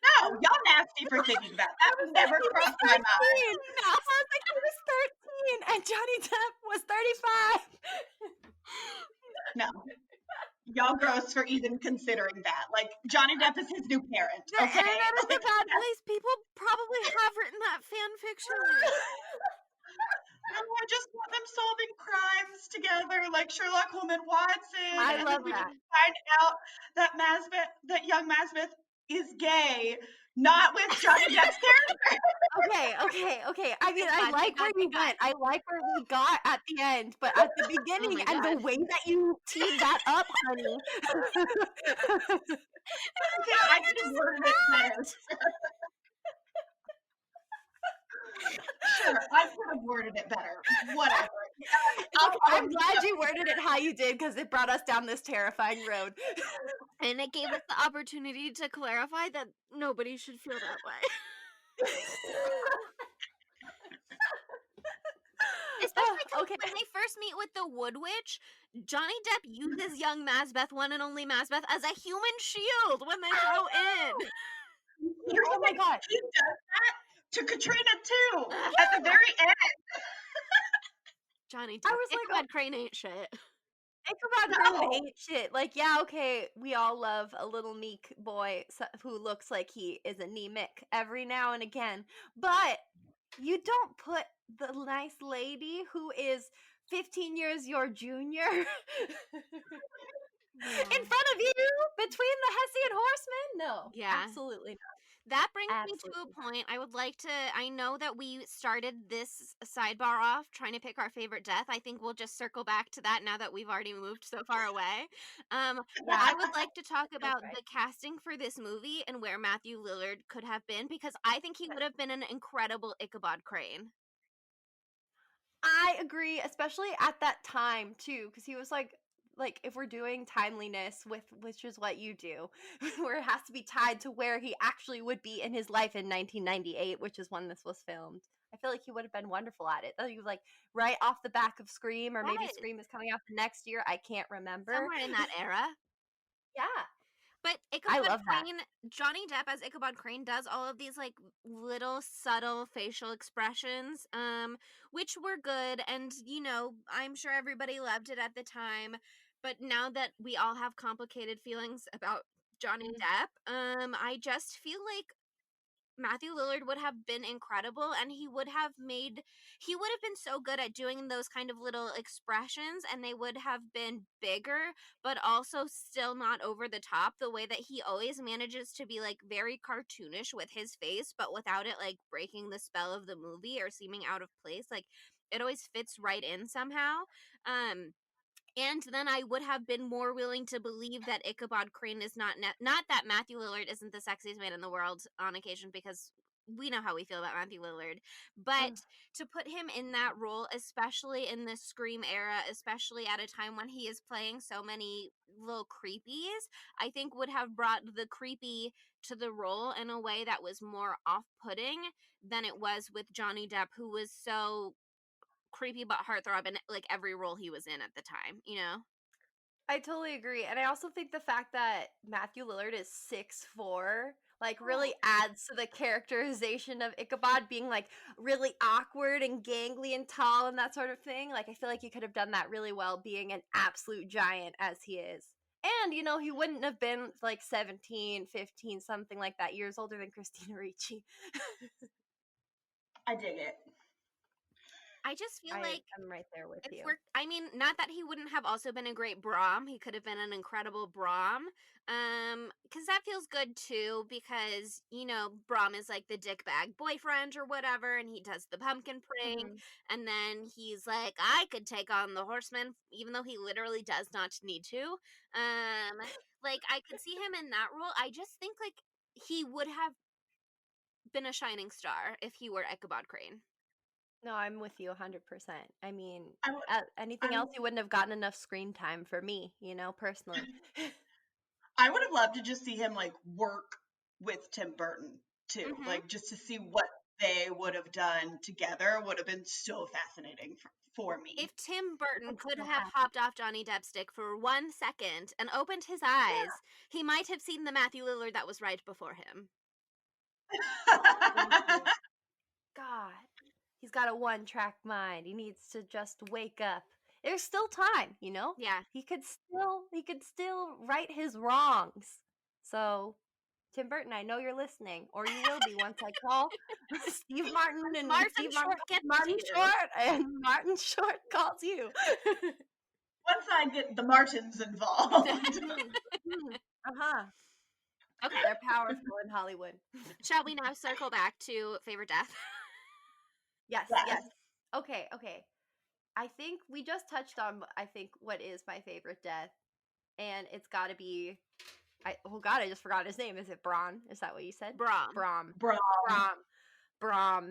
No, y'all nasty for thinking that. That would never crossed my mind. No, I was like, he was 13 and Johnny Depp was 35. No. Y'all gross for even considering that. Like, Johnny Depp is his new parent. The Okay? internet is a bad place. People probably have written that fan fiction. No, I just want them solving crimes together, like Sherlock Holmes and Watson. I and love then we that. find out that young Masbeth is gay, not with Johnny Depp's character. Okay. I mean, I like where you went. I like where we got at the end, but at the beginning and the way that you teed that up, honey. I could have worded it better. Sure, I could have worded it better. Whatever. I'm glad you worded it how you did because it brought us down this terrifying road. And it gave us the opportunity to clarify that nobody should feel that way. Especially because when they first meet with the Wood Witch, Johnny Depp uses young Masbeth, one and only Masbeth, as a human shield when they go in. Oh my god. He does that to Katrina too at the very end. Johnny Depp, Ichabod Crane ain't shit. Ichabod Crane ain't shit. Like, yeah, okay, we all love a little meek boy who looks like he is anemic every now and again, but you don't put the nice lady who is 15 years your junior in front of you between the Hessian horsemen? No, absolutely not. That brings me to a point. I know that we started this sidebar off trying to pick our favorite death. I think we'll just circle back to that now that we've already moved so far away. I would like to talk about the casting for this movie and where Matthew Lillard could have been, because I think he would have been an incredible Ichabod Crane. I agree, especially at that time too, because he was like if we're doing timeliness with which is what you do, where it has to be tied to where he actually would be in his life in 1998, which is when this was filmed. I feel like he would have been wonderful at it. He was like right off the back of Scream, or maybe Right. Scream is coming out the next year. I can't remember. Somewhere in that era. Yeah. But I Ichabod love that. Crane, Johnny Depp as Ichabod Crane does all of these like little subtle facial expressions, which were good, and I'm sure everybody loved it at the time. But now that we all have complicated feelings about Johnny Depp, I just feel like Matthew Lillard would have been incredible, and he would have been so good at doing those kind of little expressions, and they would have been bigger but also still not over the top, the way that he always manages to be like very cartoonish with his face, but without it like breaking the spell of the movie or seeming out of place. Like, it always fits right in somehow. And then I would have been more willing to believe that Ichabod Crane is not that Matthew Lillard isn't the sexiest man in the world on occasion, because we know how we feel about Matthew Lillard. But to put him in that role, especially in the Scream era, especially at a time when he is playing so many little creepies, I think would have brought the creepy to the role in a way that was more off-putting than it was with Johnny Depp, who was so creepy but heartthrob in like every role he was in at the time, I totally agree. And I also think the fact that Matthew Lillard is 6'4" like really adds to the characterization of Ichabod being like really awkward and gangly and tall and that sort of thing. Like, I feel like he could have done that really well being an absolute giant as he is. And, he wouldn't have been like 17, 15, something like that, years older than Christina Ricci. I dig it. I just feel like I'm right there with you. Not that he wouldn't have also been a great Brom. He could have been an incredible Brom. Because that feels good too, because, Brom is like the dickbag boyfriend or whatever, and he does the pumpkin prank, and then he's like, I could take on the horseman, even though he literally does not need to. Like, I could see him in that role. I just think, like, he would have been a shining star if he were Ichabod Crane. No, I'm with you 100%. I mean, anything else, he wouldn't have gotten enough screen time for me, personally. I would have loved to just see him like work with Tim Burton too, like just to see what they would have done together would have been so fascinating for me. If Tim Burton could have hopped off Johnny Depp's dick for 1 second and opened his eyes, he might have seen the Matthew Lillard that was right before him. God. He's got a one-track mind. He needs to just wake up. There's still time, Yeah. He could still right his wrongs. So, Tim Burton, I know you're listening, or you will be once I call Steve Martin and Martin Short, and Martin Short calls you. Once I get the Martins involved. Okay, they're powerful in Hollywood. Shall we now circle back to favorite death? Yes. Okay. I think we just touched on, what is my favorite death. And it's got to be, I just forgot his name. Is it Bron? Is that what you said? Brom,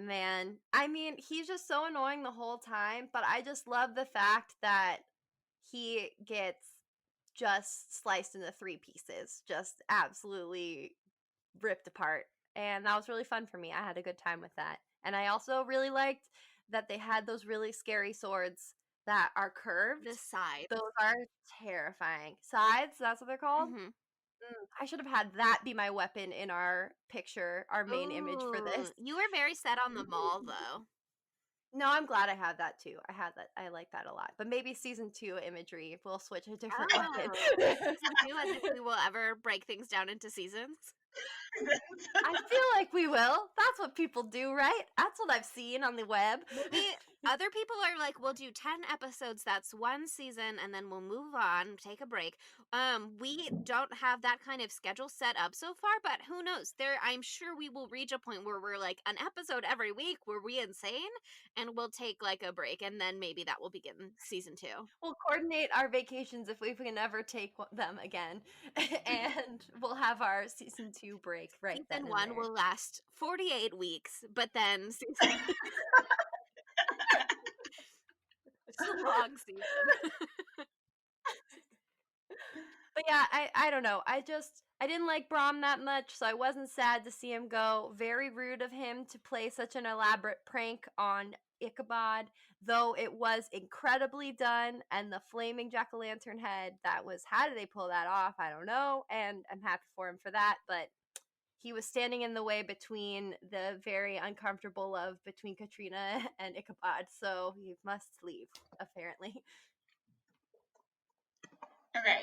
man. I mean, he's just so annoying the whole time, but I just love the fact that he gets just sliced into 3 pieces. Just absolutely ripped apart. And that was really fun for me. I had a good time with that. And I also really liked that they had those really scary swords that are curved. The scythes. Those are terrifying. Scythes, that's what they're called? I should have had that be my weapon in our picture, our main image for this. You were very set on the maul, though. No, I'm glad I had that too. I had that. I like that a lot. But maybe season 2 imagery, we'll switch a different weapon. Season 2, as if we will ever break things down into seasons. I feel like we will. That's what people do, right? That's what I've seen on the web. Maybe other people are like, we'll do 10 episodes, that's 1 season, and then we'll move on, take a break. We don't have that kind of schedule set up so far, but who knows? I'm sure we will reach a point where we're like, an episode every week, were we insane? And we'll take like a break, and then maybe that will begin season 2. We'll coordinate our vacations if we can ever take them again, and we'll have our season 2 break right then. Season 1 will last 48 weeks, but then season It's a long season. But yeah, I don't know. I didn't like Brahm that much, so I wasn't sad to see him go. Very rude of him to play such an elaborate prank on Ichabod, though it was incredibly done. And the flaming jack-o'-lantern head, that was, how did they pull that off? I don't know, and I'm happy for him for that. But he was standing in the way between the very uncomfortable love between Katrina and Ichabod, so he must leave, apparently. Okay.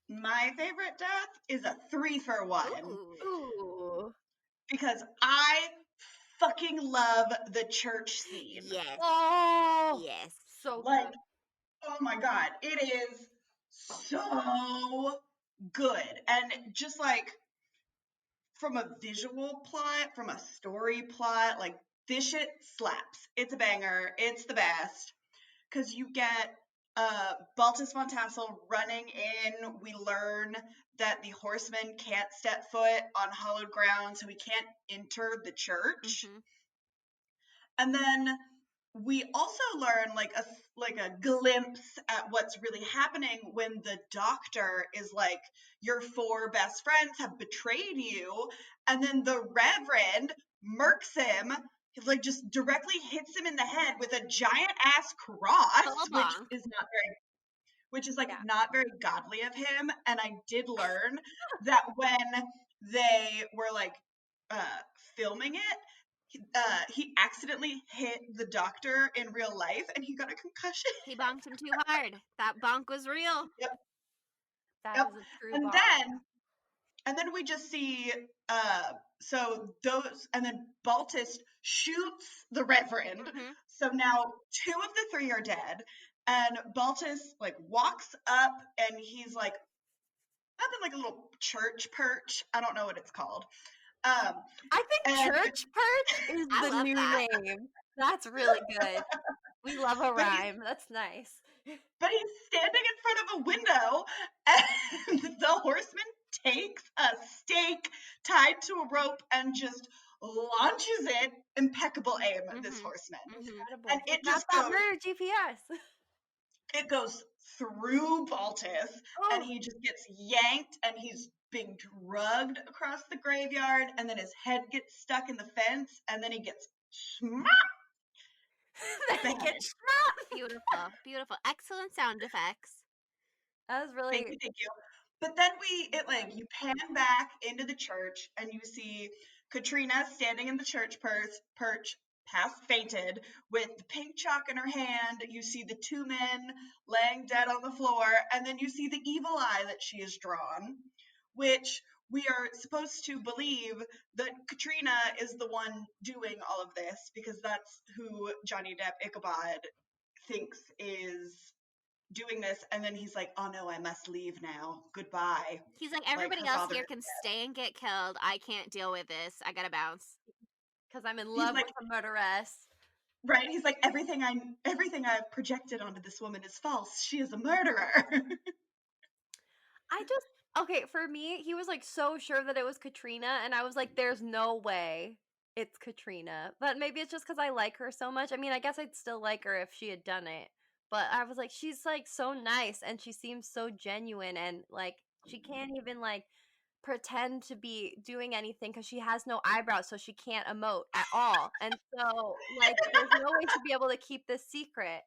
My favorite death is a 3-for-1 Ooh. because I fucking love the church scene. Yes. Oh, Yes. so Like, good. oh my god, it is so good. And just like from a visual plot, from a story plot, like this shit slaps. It's a banger. It's the best. Because you get Baltus von Tassel running in. We learn that the horseman can't step foot on hallowed ground, so he can't enter the church. Mhm. And then we also learn like a glimpse at what's really happening when the doctor is like, your 4 best friends have betrayed you, and then the reverend murks him, like just directly hits him in the head with a giant ass cross, Full which bonk. is not very Yeah. not very godly of him. And I did learn that when they were like filming it, he accidentally hit the doctor in real life and he got a concussion. He bonked him too hard. That bonk was real. Yep. That Yep. is a true And bomb. then we just see so those, and then Baltus shoots the reverend. Mhm. So now 2 of the 3 are dead, and Baltus like walks up and he's like up in like a little church perch. I don't know what it's called. I think And church perch is I the love new that. name. That's really good. We love a But rhyme. That's nice. but he's standing in front of a window, and the horseman takes a stake tied to a rope and just launches it. Impeccable aim, this Mhm. horseman. Mhm. Incredible. And He's it got just that goes, murder GPS. it goes through Baltus, and Oh, he just gets yanked, and he's being drugged across the graveyard, and then his head gets stuck in the fence, and then he gets smacked. then he Bad. gets shot. Beautiful. Beautiful. Excellent sound effects. That was Thank really. you. But then you pan back into the church and you see Katrina standing in the church perch, past fainted, with the pink chalk in her hand. You see the 2 men laying dead on the floor, and then you see the evil eye that she has drawn, which we are supposed to believe that Katrina is the one doing all of this because that's who Johnny Depp Ichabod thinks is doing this. And then he's like, oh no, I must leave now, goodbye. He's like, Like, everybody her else father here is can dead. stay and get killed. I can't deal with this. I gotta bounce. Because I'm in He's love like, with a murderess. right, he's like, everything I've projected onto this woman is false, she is a murderer. Okay, for me, he was like so sure that it was Katrina, and I was like, there's no way it's Katrina. But maybe it's just because I like her so much. I mean, I guess I'd still like her if she had done it. But I was like, she's like so nice, and she seems so genuine, and like, she can't even like pretend to be doing anything because she has no eyebrows, so she can't emote at all. And so, like, there's no way she'd be able to keep this secret.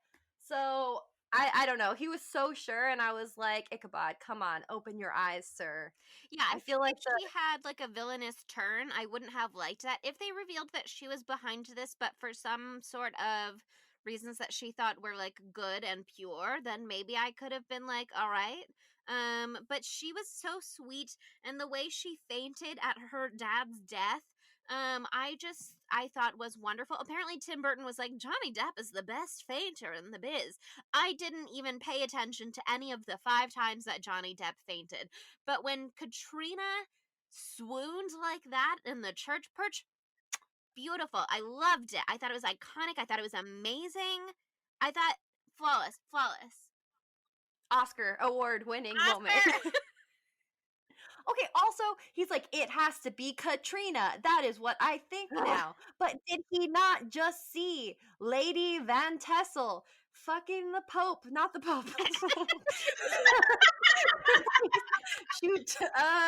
So I don't know. He was so sure, and I was like, Ichabod, come on, open your eyes, sir. Yeah, I I feel feel like like she had like a villainous turn. I wouldn't have liked that if they revealed that she was behind this, but for some sort of reasons that she thought were like good and pure, then maybe I could have been like, all right. But she was so sweet, and the way she fainted at her dad's death, I thought was wonderful. Apparently Tim Burton was like, Johnny Depp is the best fainter in the biz. I didn't even pay attention to any of the 5 times that Johnny Depp fainted. But when Katrina swooned like that in the church perch, beautiful. I loved it. I thought it was iconic. I thought it was amazing. I thought flawless, flawless. Oscar award winning moment. Oscar! Okay, also, he's like, it has to be Katrina. That is what I think now. But did he not just see Lady Van Tassel fucking the Pope, not the Pope. Shoot,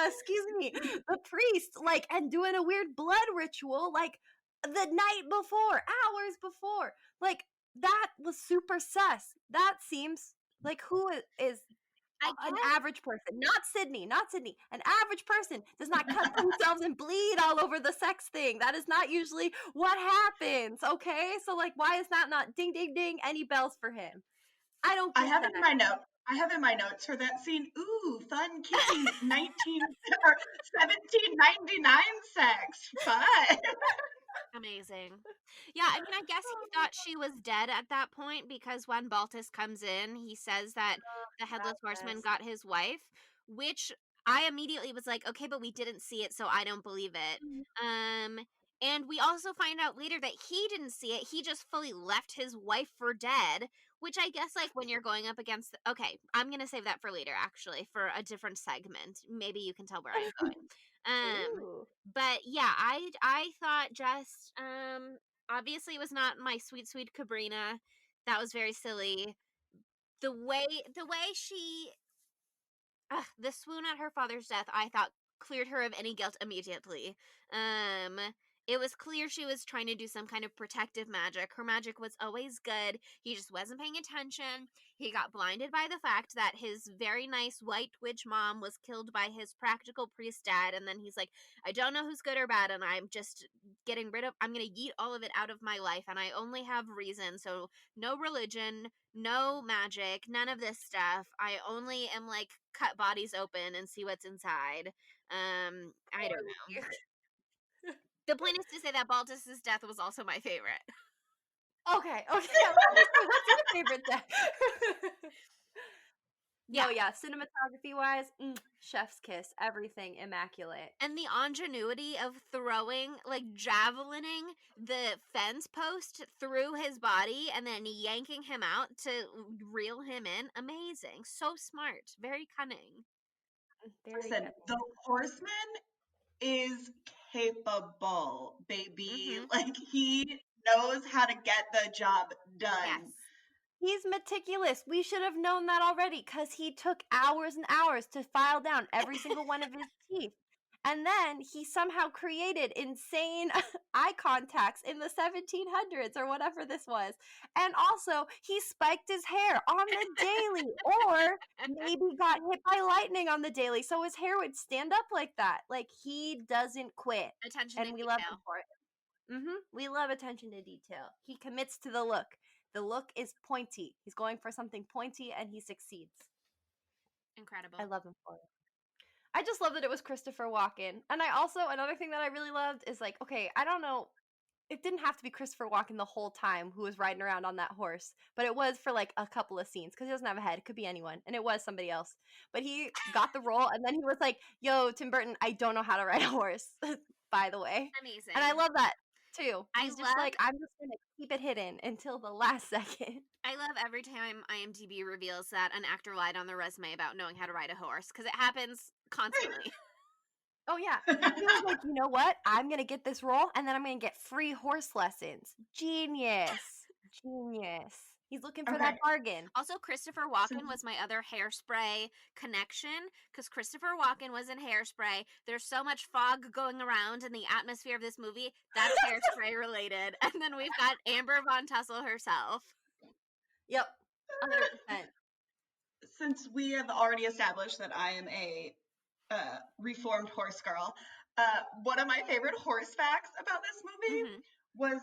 excuse me, the priest, like, and doing a weird blood ritual, like, the night before, hours before. Like, that was super sus. That seems like who is I an guess average person, not Sydney, an average person does not cut themselves and bleed all over the sex thing. That is not usually what happens, okay? So, like, why is that not ding, ding, ding, any bells for him? I don't I get have that. in my note. I have in my notes for that scene. Ooh, fun, kinky 19 or 1799 sex. Fun. amazing. Yeah, I mean, I guess he thought she was dead at that point because when Baltus comes in, he says that the Headless Horseman Yes. got his wife, which I immediately was like, okay, but we didn't see it, so I don't believe it. And we also find out later that he didn't see it. He just fully left his wife for dead, which I guess, like, when you're going up against okay, I'm gonna save that for later, actually, for a different segment. Maybe you can tell where I'm going. Ooh. But yeah, I thought just obviously it was not my sweet Cabrina. That was very silly. The way she the swoon at her father's death, I thought cleared her of any guilt immediately. Um, it was clear she was trying to do some kind of protective magic. Her magic was always good. He just wasn't paying attention. He got blinded by the fact that his very nice white witch mom was killed by his practical priest dad, and then he's like, I don't know who's good or bad, and I'm just I'm gonna yeet all of it out of my life, and I only have reason, so no religion, no magic, none of this stuff. I only am like cut bodies open and see what's inside. I don't know. The point is to say that Baltus's death was also my favorite. Okay, I was gonna say, what's your favorite death? No, yeah, cinematography wise, chef's kiss, everything immaculate. And the ingenuity of throwing, like javelining the fence post through his body and then yanking him out to reel him in. Amazing. So smart. Very cunning. Very Listen, good. the horseman is capable, baby. Mm-hmm. Like, he knows how to get the job done. Yes. He's meticulous. We should have known that already because he took hours and hours to file down every single one of his teeth. And then he somehow created insane eye contacts in the 1700s or whatever this was. And also, he spiked his hair on the daily, or maybe got hit by lightning on the daily so his hair would stand up like that. Like, he doesn't quit. Attention to And we love him detail. for it. We love attention to detail. He commits to the look. The look is pointy. He's going for something pointy and he succeeds. Incredible. I love him for it. I just love that it was Christopher Walken. And I also, another thing that I really loved is like, okay, I don't know, it didn't have to be Christopher Walken the whole time who was riding around on that horse, but it was for like a couple of scenes because he doesn't have a head. It could be anyone, and it was somebody else. But he got the role, and then he was like, "Yo, Tim Burton, I don't know how to ride a horse, by the way." Amazing. And I love that too. I He's just love- like, I'm just gonna keep it hidden until the last second. I love every time IMDb reveals that an actor lied on their resume about knowing how to ride a horse because it happens constantly. Oh yeah, he was like, you know what? I'm gonna get this role, and then I'm gonna get free horse lessons. Genius, genius. He's looking for that Okay. bargain. Also, Christopher Walken was my other Hairspray connection because Christopher Walken was in Hairspray. There's so much fog going around in the atmosphere of this movie. That's Hairspray related. And then we've got Amber Von Tussle herself. Yep, 100%. Since we have already established that I am a reformed horse girl, one of my favorite horse facts about this movie was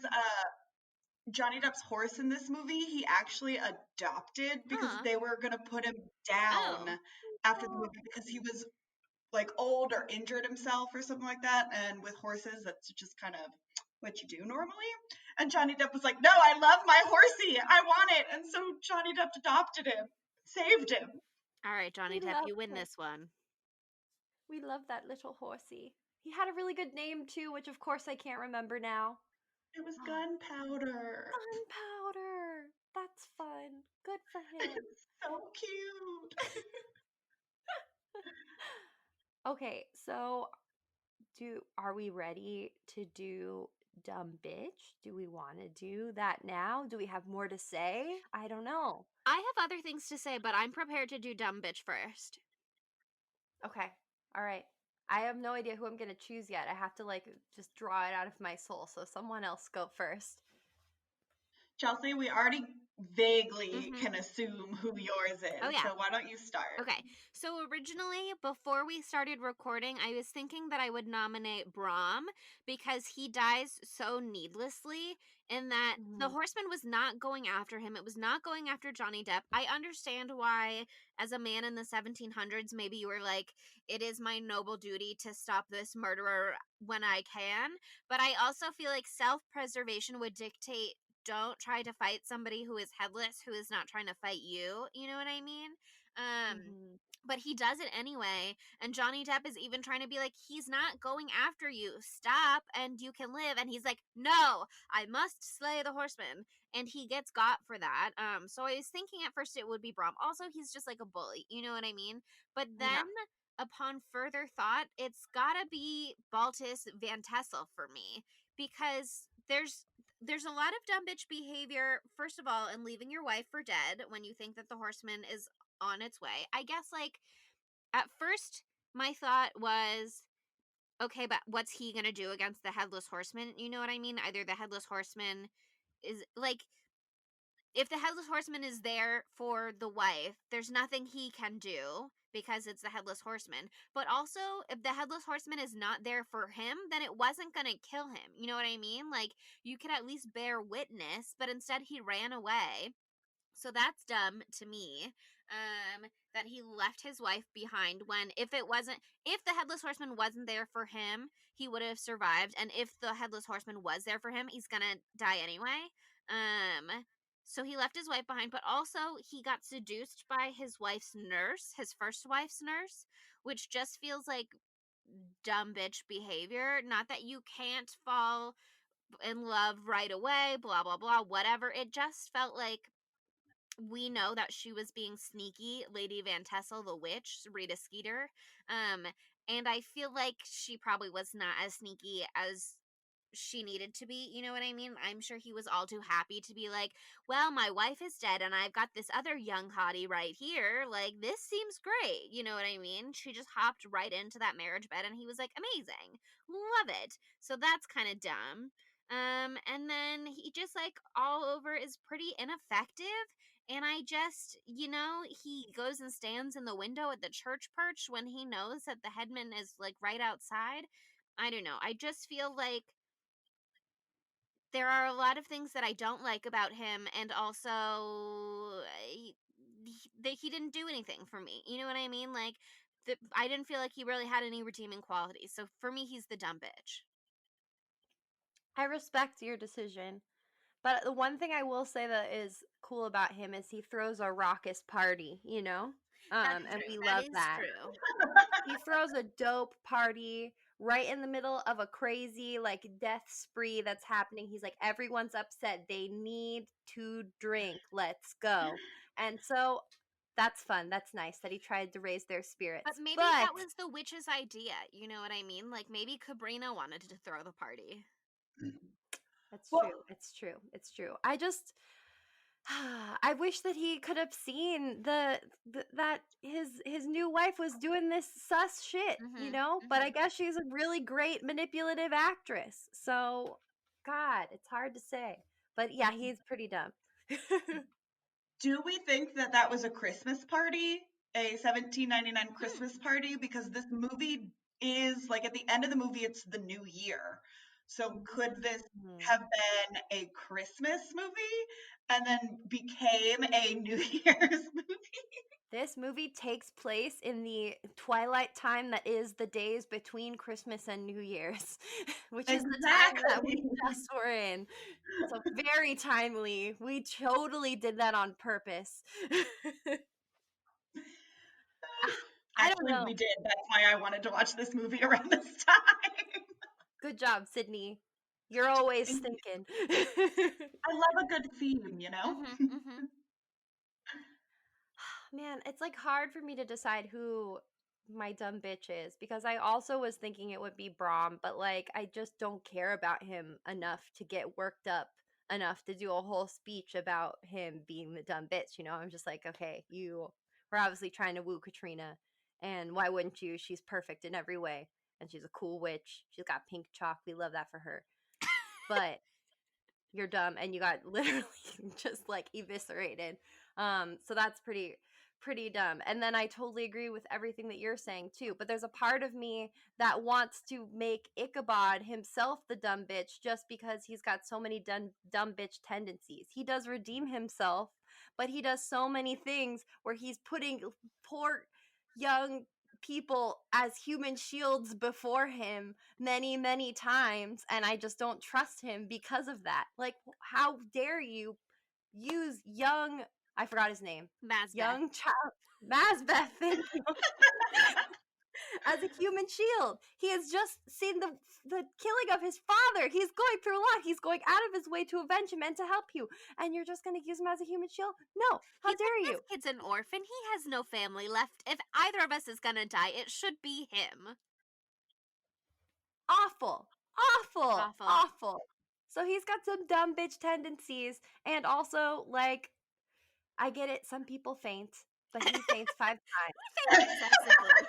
Johnny Depp's horse in this movie. He actually adopted because they were going to put him down after the movie because he was like old or injured himself or something like that. And with horses, that's just kind of what you do normally. And Johnny Depp was like, no, I love my horsey. I want it. And so Johnny Depp adopted him, saved him. All right, Johnny We Depp, love you win him. this one. We love that little horsey. He had a really good name too, which of course I can't remember now. It was Gunpowder. Gunpowder. That's fun. Good for him. It's so cute. Okay, so are we ready to do dumb bitch? Do we want to do that now? Do we have more to say? I don't know. I have other things to say, but I'm prepared to do dumb bitch first. Okay. All right. I have no idea who I'm going to choose yet. I have to like just draw it out of my soul. So someone else go first. Chelsea, we already vaguely Mhm. can assume who yours is. Oh, yeah. So why don't you start? Okay, so originally, before we started recording, I was thinking that I would nominate Brahm because he dies so needlessly in that the Mhm. horseman was not going after him. It was not going after Johnny Depp. I understand why, as a man in the 1700s, maybe you were like, it is my noble duty to stop this murderer when I can. But I also feel like self-preservation would dictate don't try to fight somebody who is headless, who is not trying to fight you. You know what I mean? Mhm. But he does it anyway, and Johnny Depp is even trying to be like, he's not going after you, stop and you can live, and he's like, no, I must slay the horseman, and he gets got for that. So I was thinking at first it would be Brom. Also, he's just like a bully, you know what I mean? But then upon further thought, it's gotta be Baltus Van Tessel for me, because there's a lot of dumb bitch behavior, first of all, in leaving your wife for dead when you think that the horseman is on its way. I guess, like, at first, my thought was, okay, but what's he gonna do against the Headless Horseman? You know what I mean? Either the Headless Horseman is, like, if the Headless Horseman is there for the wife, there's nothing he can do because it's the Headless Horseman. But also, if the Headless Horseman is not there for him, then it wasn't gonna kill him. You know what I mean? Like, you could at least bear witness, but instead he ran away. So that's dumb to me. That he left his wife behind when if the Headless Horseman wasn't there for him, he would have survived. And if the Headless Horseman was there for him, he's gonna die anyway. So he left his wife behind, but also he got seduced by his wife's nurse, his first wife's nurse, which just feels like dumb bitch behavior. Not that you can't fall in love right away, blah blah blah, whatever. It just felt like we know that she was being sneaky, Lady Van Tessel, the witch, Rita Skeeter. And I feel like she probably was not as sneaky as she needed to be. You know what I mean? I'm sure he was all too happy to be like, well, my wife is dead and I've got this other young hottie right here. Like, this seems great. You know what I mean? She just hopped right into that marriage bed and he was like, amazing. Love it. So that's kind of dumb. And then he just like all over is pretty ineffective. And I just, he goes and stands in the window at the church perch when he knows that the headman is like right outside. I don't know. I just feel like there are a lot of things that I don't like about him, and also he didn't do anything for me. You know what I mean? Like, I didn't feel like he really had any redeeming qualities. So for me, he's the dumb bitch. I respect your decision. But the one thing I will say that is cool about him is he throws a raucous party, you know? That's And true. we That love is that. true. He throws a dope party right in the middle of a crazy like death spree that's happening. He's like, everyone's upset. They need to drink. Let's go. And so that's fun. That's nice that he tried to raise their spirits. But maybe But that was the witch's idea. You know what I mean? Like, maybe Cabrina wanted to throw the party. that's Well, true. It's true. It's true. I just I wish that he could have seen that his new wife was doing this sus shit, you know? But I guess she's a really great manipulative actress. So, God, it's hard to say. But yeah, he's pretty dumb. do we think that that was a Christmas party, a 1799 Christmas party? Because this movie is like at the end of the movie, it's the new year. So could this have been a Christmas movie and then became a New Year's movie? This movie takes place in the twilight time that is the days between Christmas and New Year's, which is the time that we just were in. So very timely. We totally did that on purpose. I don't Actually, know. we did. That's why I wanted to watch this movie around this time. Good job, Sydney. You're always thinking. I love a good theme, you know? Man, it's like hard for me to decide who my dumb bitch is, because I also was thinking it would be Brahm, but like I just don't care about him enough to get worked up enough to do a whole speech about him being the dumb bitch, you know? I'm just like, okay, you were obviously trying to woo Katrina, and why wouldn't you? She's perfect in every way, and she's a cool witch. She's got pink chalk. We love that for her. But you're dumb and you got literally just like eviscerated. So that's pretty dumb. And then I totally agree with everything that you're saying too, but there's a part of me that wants to make Ichabod himself the dumb bitch just because he's got so many dumb bitch tendencies. He does redeem himself, but he does so many things where he's putting poor young people as human shields before him many times, and I just don't trust him because of that. Like, how dare you use young, I forgot his name, Mazbeth. young child Mazbeth, thank you, as a human shield. He has just seen the killing of his father. He's going through a lot. He's going out of his way to avenge him and to help you, and you're just going to use him as a human shield? No, how dare you? This kid's an orphan. He has no family left. If either of us is gonna die, it should be him. Awful. So he's got some dumb bitch tendencies, and also, like, I get it, some people faint, but he faints 5 times. He faints excessively.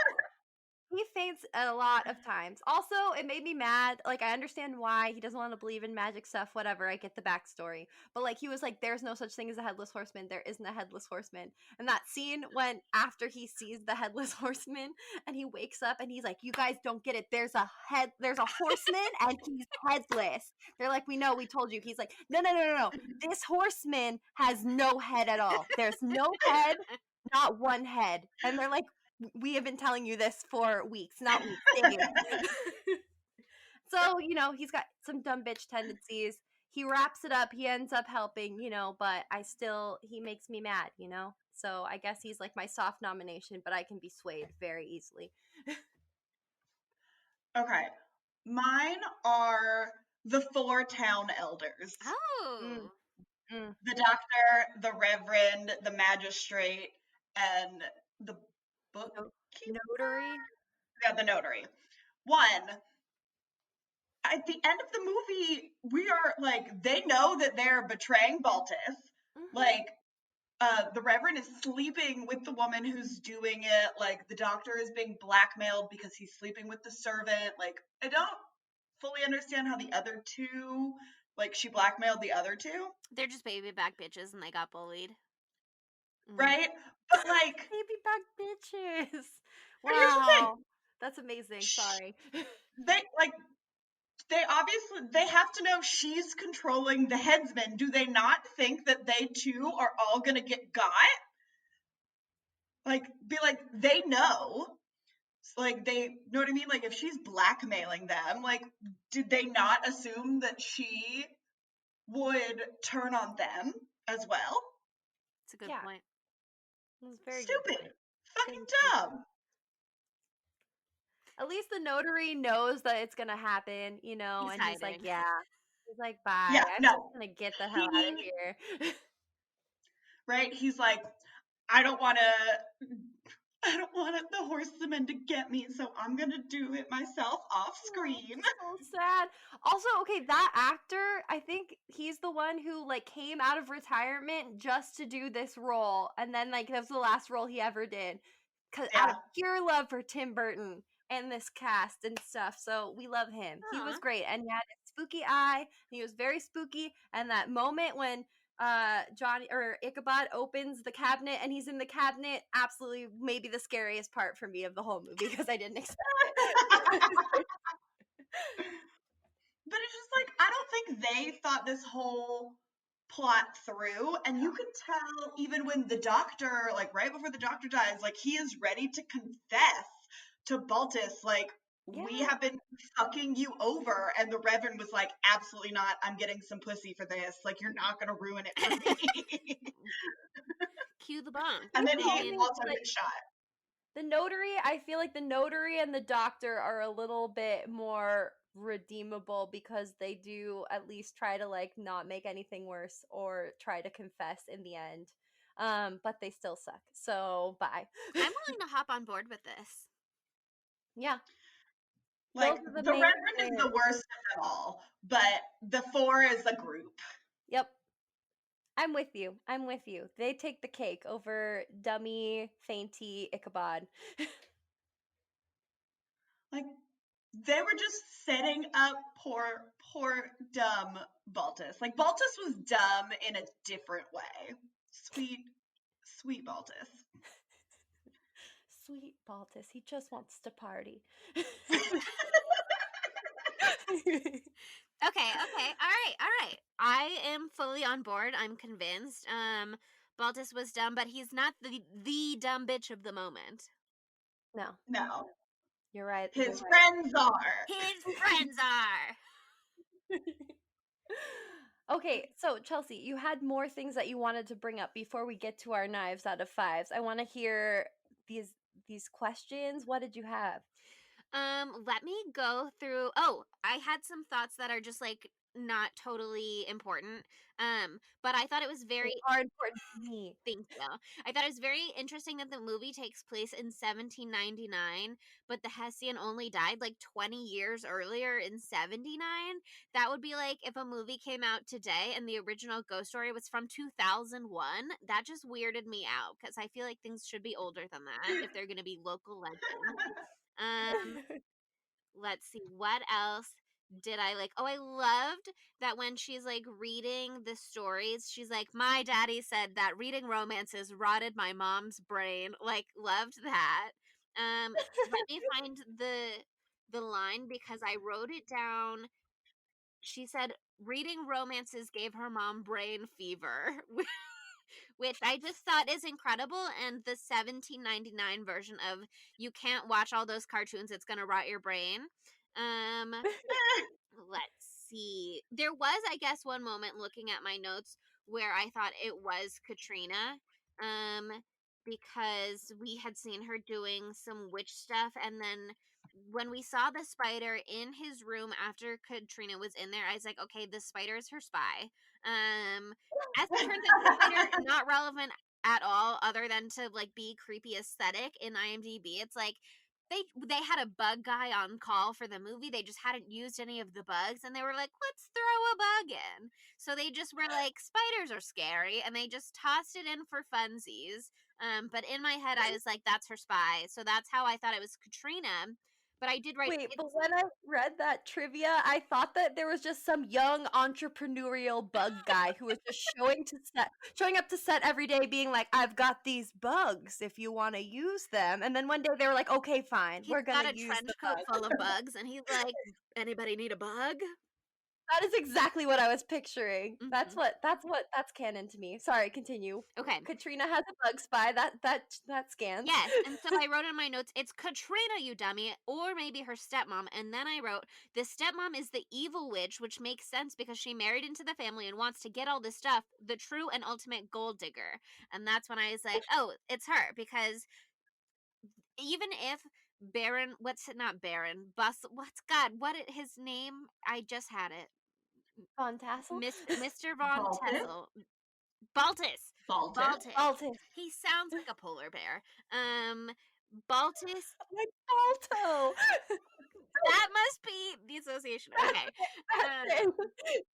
He faints a lot of times. Also, it made me mad. Like, I understand why he doesn't want to believe in magic stuff, whatever. I get the backstory. But, like, he was like, there's no such thing as a Headless Horseman. There isn't a Headless Horseman. And that scene when after he sees the Headless Horseman and he wakes up and he's like, you guys don't get it. There's a horseman and he's headless. They're like, we know, we told you. He's like, no. This horseman has no head at all. There's no head, not one head. And they're like, we have been telling you this for weeks, not weeks, days. So, you know, he's got some dumb bitch tendencies. He wraps it up. He ends up helping, you know, but he makes me mad, you know? So I guess he's like my soft nomination, but I can be swayed very easily. Okay. Mine are the 4 town elders. Oh. The doctor, the reverend, the magistrate, and the bookkeeper? Notary? Yeah, the notary. One, at the end of the movie, we are like, they know that they're betraying Baltus. Mm-hmm. Like, the reverend is sleeping with the woman who's doing it. Like, the doctor is being blackmailed because he's sleeping with the servant. Like, I don't fully understand how the other two, like, she blackmailed the other two. They're just baby back bitches and they got bullied. Right? But, like... baby back bitches. But here's the thing. That's amazing. Sorry. They obviously, they have to know she's controlling the headsmen. Do they not think that they too are all gonna get got? Like, be like, they know. Like, they know what I mean? Like, if she's blackmailing them, like, did they not assume that she would turn on them as well? It's a good point. It was very stupid. Fucking dumb. At least the notary knows that it's gonna happen, you know, and he's like, yeah. He's like, bye. Yeah, I'm just gonna get the hell out of here. Right? He's like, I don't want the horsemen to get me, so I'm gonna do it myself off screen. Oh, so sad. Also, okay, that actor, I think he's the one who like came out of retirement just to do this role, and then like that was the last role he ever did, out of pure love for Tim Burton and this cast and stuff. So we love him. Aww. He was great, and he had a spooky eye. And he was very spooky, and that moment when Johnny or Ichabod opens the cabinet and he's in the cabinet, absolutely maybe the scariest part for me of the whole movie because I didn't expect it. But it's just like, I don't think they thought this whole plot through, and you can tell even when the doctor, like right before the doctor dies, like he is ready to confess to Baltus, like, we have been fucking you over, and the reverend was like, absolutely not, I'm getting some pussy for this, like, you're not gonna ruin it for me. Cue the bomb. And then he also gets shot. The notary, I feel like the notary and the doctor are a little bit more redeemable because they do at least try to like not make anything worse or try to confess in the end. But they still suck. So bye. I'm willing to hop on board with this. Yeah. Like, Those are the the main Reverend is the players. worst of them all, but the four is a group. Yep. I'm with you. I'm with you. They take the cake over dummy, fainty Ichabod. Like, they were just setting up poor dumb Baltus. Like, Baltus was dumb in a different way. Sweet Baltus. Sweet Baltus, he just wants to party. Okay, all right. I am fully on board. I'm convinced. Baltus was dumb, but he's not the dumb bitch of the moment. No, No. you're right. His friends are. His friends are. Okay, so Chelsea, you had more things that you wanted to bring up before we get to our knives out of fives. I want to hear these questions. What did you have? Let me go through. Oh, I had some thoughts that are just like not totally important. But I thought it was They very are important to me. Thank you. I thought it was very interesting that the movie takes place in 1799, but the Hessian only died like 20 years earlier in 79. That would be like if a movie came out today and the original Ghost Story was from 2001. That just weirded me out because I feel like things should be older than that if they're going to be local legends. Um, let's see what else did I like. Oh, I loved that when she's like reading the stories, she's like, my daddy said that reading romances rotted my mom's brain. Like, loved that. Let me find the line because I wrote it down. She said reading romances gave her mom brain fever. Which I just thought is incredible. And the 1799 version of you can't watch all those cartoons, it's gonna rot your brain. Let's see. There was, I guess, one moment looking at my notes where I thought it was Katrina. Um, because we had seen her doing some witch stuff, and then when we saw the spider in his room after Katrina was in there, I was like, okay, the spider is her spy. As it turns out, the spider not relevant at all, other than to like be creepy aesthetic in IMDb. It's like they had a bug guy on call for the movie. They just hadn't used any of the bugs, and they were like, let's throw a bug in. So they just were like, spiders are scary, and they just tossed it in for funsies. But in my head, I was like, that's her spy. So that's how I thought it was Katrina. But I did write. Wait, but when I read that trivia, I thought that there was just some young entrepreneurial bug guy who was just showing up to set every day, being like, "I've got these bugs if you want to use them." And then one day they were like, "Okay, fine, He's we're got gonna a use trench the coat bug." full of bugs, and he's like, anybody need a bug? That is exactly what I was picturing. Mhm. That's canon to me. Sorry, continue. Okay. Katrina has a bug spy. That scans. Yes, and so I wrote in my notes, it's Katrina, you dummy, or maybe her stepmom. And then I wrote, the stepmom is the evil witch, which makes sense because she married into the family and wants to get all this stuff, the true and ultimate gold digger. And that's when I was like, oh, it's her, because even if Baron, what's it, not Baron, what's God, his name? I just had it. Von Tassel. Mr. Von Baltus. Tessel. Baltus. Baltus. Baltus. He sounds like a polar bear. Baltus. Like Balto. That must be the association. Okay. That's Um, it.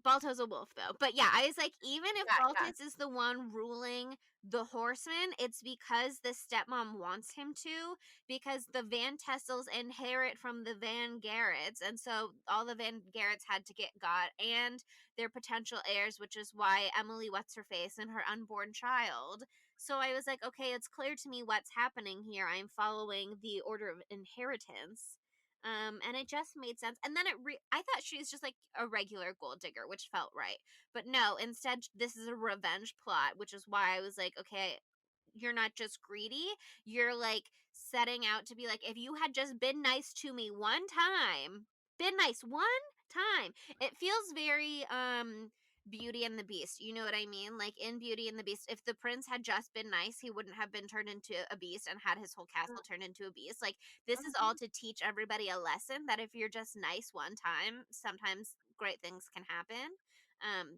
Balto's a wolf, though. But yeah, I was like, even if Yeah. Baltus is the one ruling the horsemen, it's because the stepmom wants him to, because the Van Tessels inherit from the Van Garretts. And so all the Van Garretts had to get got and their potential heirs, which is why Emily What's Her Face and her unborn child. So I was like, okay, it's clear to me what's happening here. I'm following the order of inheritance. And it just made sense. And then I thought she was just like a regular gold digger, which felt right. But no, instead, this is a revenge plot, which is why I was like, okay, you're not just greedy. You're like setting out to be like, if you had just been nice to me one time, been nice one time. It feels very, Beauty and the Beast. You know what I mean? Like in Beauty and the Beast, if the prince had just been nice, he wouldn't have been turned into a beast and had his whole castle turned into a beast. Like this is all to teach everybody a lesson that if you're just nice one time, sometimes great things can happen.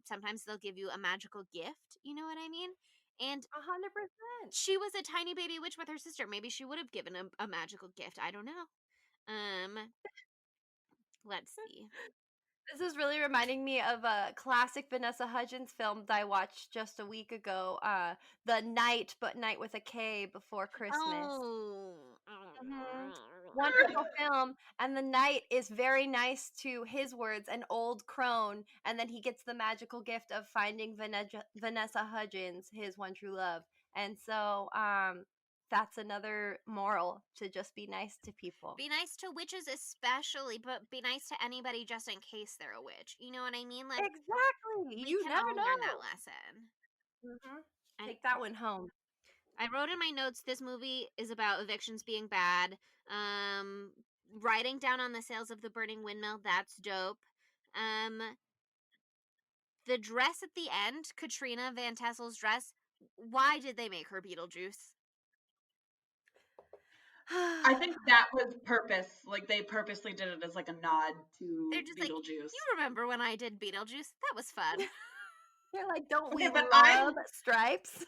Sometimes they'll give you a magical gift. You know what I mean? And 100%. she was a tiny baby witch with her sister. Maybe she would have given a magical gift. I don't know. Let's see. This is really reminding me of a classic Vanessa Hudgens film that I watched just a week ago, The Night, but Night with a K, Before Christmas. Oh. Mhm. Wonderful film, and the knight is very nice to his words, an old crone, and then he gets the magical gift of finding Vanessa Hudgens, his one true love. And so, that's another moral, to just be nice to people. Be nice to witches especially, but be nice to anybody just in case they're a witch. You know what I mean? Like, Exactly. we You can never all learn that know. lesson. Mhm. And Take that one home. I wrote in my notes, this movie is about evictions being bad. Writing down on the sails of the burning windmill, that's dope. The dress at the end, Katrina Van Tassel's dress, why did they make her Beetlejuice? I think that was purpose. Like they purposely did it as like a nod They're to just like, Beetlejuice. you remember when I did Beetlejuice? That was fun. They're like, don't Okay, we but love stripes?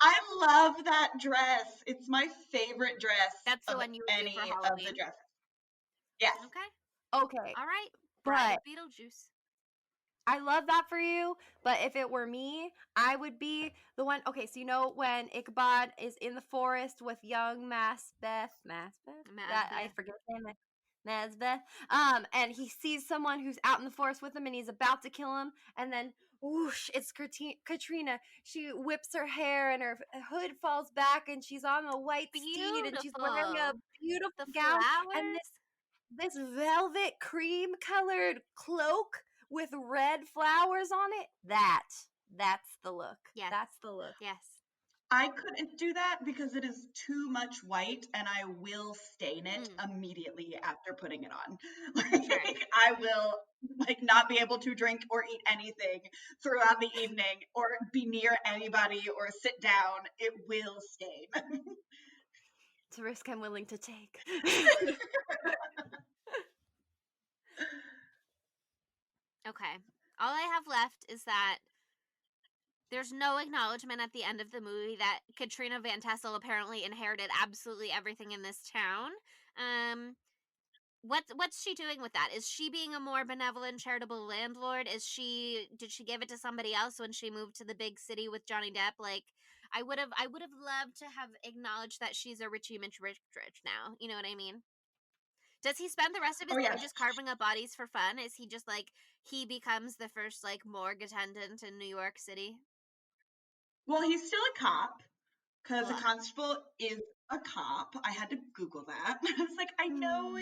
I love that dress. It's my favorite dress That's the of one you would do for any of the Halloween. dresses. Yes. Okay. Okay, All right. Bride but of Beetlejuice. I love that for you, but if it were me, I would be the one. Okay, so you know when Ichabod is in the forest with young Masbeth, that I Mazda. forget his name, Masbeth, and he sees someone who's out in the forest with him, and he's about to kill him, and then whoosh, it's Katrina. She whips her hair, and her hood falls back, and she's on a white steed, and she's wearing a Beautiful. beautiful The gown, and flowers. this velvet cream colored cloak with red flowers on it. That's the look. Yes. That's the look. Yes. I couldn't do that because it is too much white and I will stain it immediately after putting it on. Sure. I will not be able to drink or eat anything throughout the evening or be near anybody or sit down. It will stain. It's a risk I'm willing to take. Okay. All I have left is that there's no acknowledgement at the end of the movie that Katrina Van Tassel apparently inherited absolutely everything in this town. What's she doing with that? Is she being a more benevolent, charitable landlord? Did she give it to somebody else when she moved to the big city with Johnny Depp? Like, I would have loved to have acknowledged that she's a Richie Mitch rich now. You know what I mean? Does he spend the rest of his Oh, life yes. just carving up bodies for fun? Is he just like he becomes the first like morgue attendant in New York City? Well, he's still a cop because a Ugh. constable is a cop. I had to Google that. I was like, I know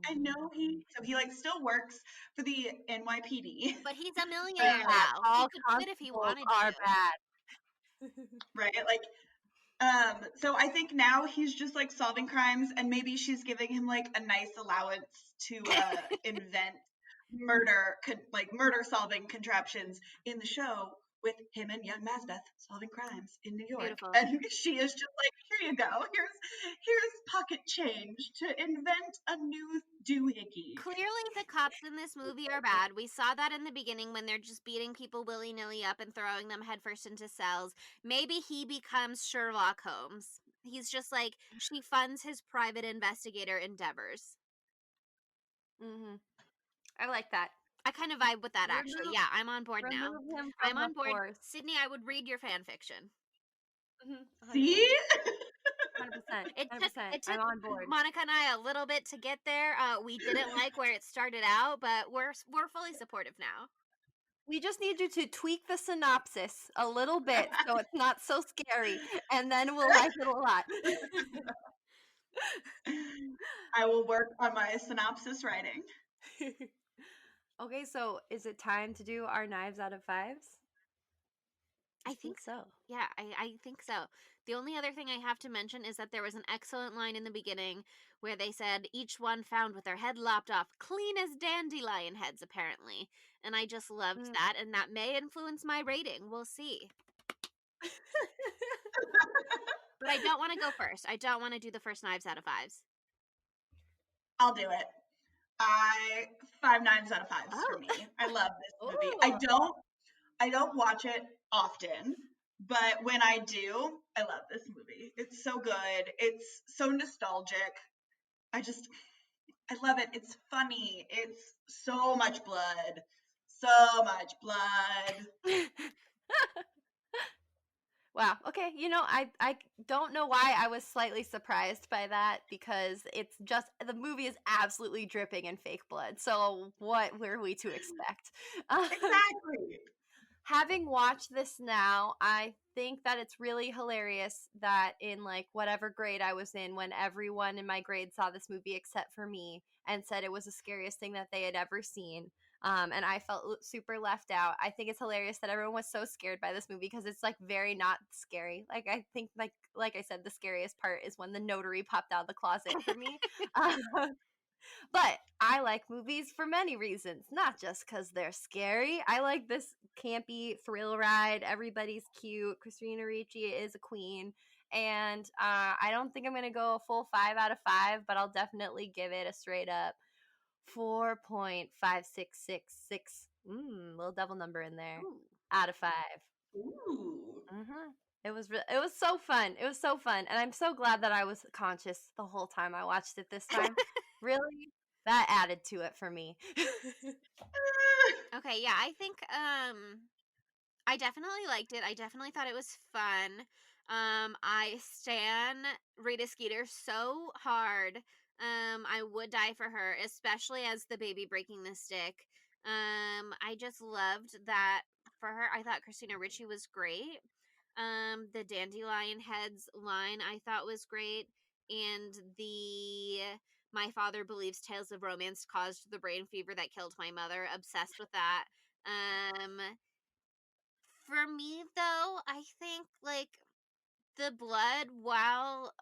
I know so he still works for the NYPD. But he's a millionaire Yeah, now. He all could quit if he constables wanted are to. bad. Right? So I think now he's just solving crimes and maybe she's giving him a nice allowance to invent murder solving contraptions in the show with him and young Masbeth solving crimes in New York. Beautiful. And she is just here you go. Here's pocket change to invent a new doohickey. Clearly, the cops in this movie are bad. We saw that in the beginning when they're just beating people willy-nilly up and throwing them headfirst into cells. Maybe he becomes Sherlock Holmes. He's just she funds his private investigator endeavors. Mm-hmm. I like that. I kind of vibe with that, actually. Yeah, I'm on board now. Remove him from I'm on the board. force. Sydney, I would read your fan fiction. See? 100%. It 100%. took I'm on board. Monica and I a little bit to get there. We didn't like where it started out, but we're fully supportive now. We just need you to tweak the synopsis a little bit so it's not so scary, and then we'll like it a lot. I will work on my synopsis writing. Okay, so is it time to do our knives out of fives? I think so. Yeah, I think so. The only other thing I have to mention is that there was an excellent line in the beginning where they said each one found with their head lopped off, clean as dandelion heads, apparently. And I just loved that, and that may influence my rating. We'll see. But I don't want to go first. I don't want to do the first knives out of fives. I'll do it. 5 knives out of 5s for me. I love this movie. I don't watch it often, But when I do, I love this movie. It's so good. It's so nostalgic. I love it. It's funny. It's so much blood. So much blood. Wow. Okay. I don't know why I was slightly surprised by that, because it's just the movie is absolutely dripping in fake blood. So what were we to expect? Exactly. Having watched this now, I think that it's really hilarious that in like whatever grade I was in, when everyone in my grade saw this movie except for me and said it was the scariest thing that they had ever seen. And I felt super left out. I think it's hilarious that everyone was so scared by this movie, because it's like very not scary. Like I think like I said, the scariest part is when the notary popped out of the closet for me. But I like movies for many reasons, not just because they're scary. I like this campy thrill ride. Everybody's cute. Christina Ricci is a queen. And I don't think I'm going to go a full 5 out of 5, but I'll definitely give it a straight up 4.5666. Little double number in there. Ooh. Out of 5. Ooh. It was so fun. It was so fun, and I'm so glad that I was conscious the whole time I watched it this time. Really, that added to it for me. Okay, yeah, I think I definitely liked it. I definitely thought it was fun. I stan Rita Skeeter so hard. I would die for her, especially as the baby breaking the stick. I just loved that for her. I thought Christina Ricci was great. The Dandelion Heads line I thought was great, and the my father believes tales of romance caused the brain fever that killed my mother. Obsessed with that. Um, for me though, I think like the blood, while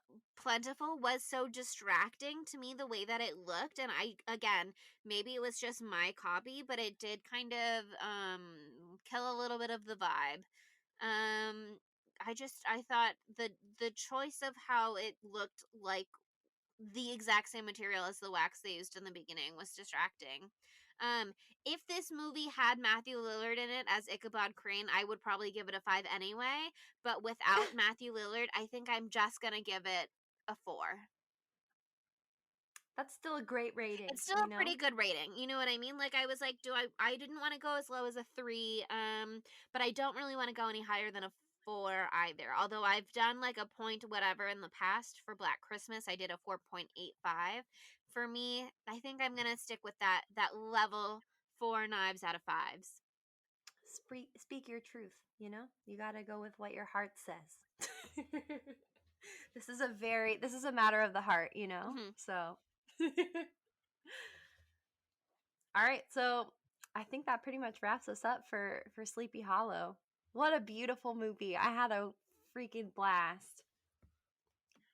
plentiful, was so distracting to me the way that it looked. And I, again, maybe it was just my copy, but it did kind of kill a little bit of the vibe. um I thought the choice of how it looked like the exact same material as the wax they used in the beginning was distracting. Um, if this movie had Matthew Lillard in it as Ichabod Crane, I would probably give it a 5 anyway. But without Matthew Lillard, I think I'm just gonna give it a 4. That's still a great rating, It's still a pretty good rating. You know what I mean? Like I was like, I didn't want to go as low as a 3, but I don't really want to go any higher than a 4 either. Although I've done like a point whatever in the past for Black Christmas, I did a 4.85. For me, I think I'm gonna stick with that level 4 knives out of 5s. Speak your truth. You gotta go with what your heart says. This is a matter of the heart. Mm-hmm. So. All right, so I think that pretty much wraps us up for Sleepy Hollow. What a beautiful movie. I had a freaking blast.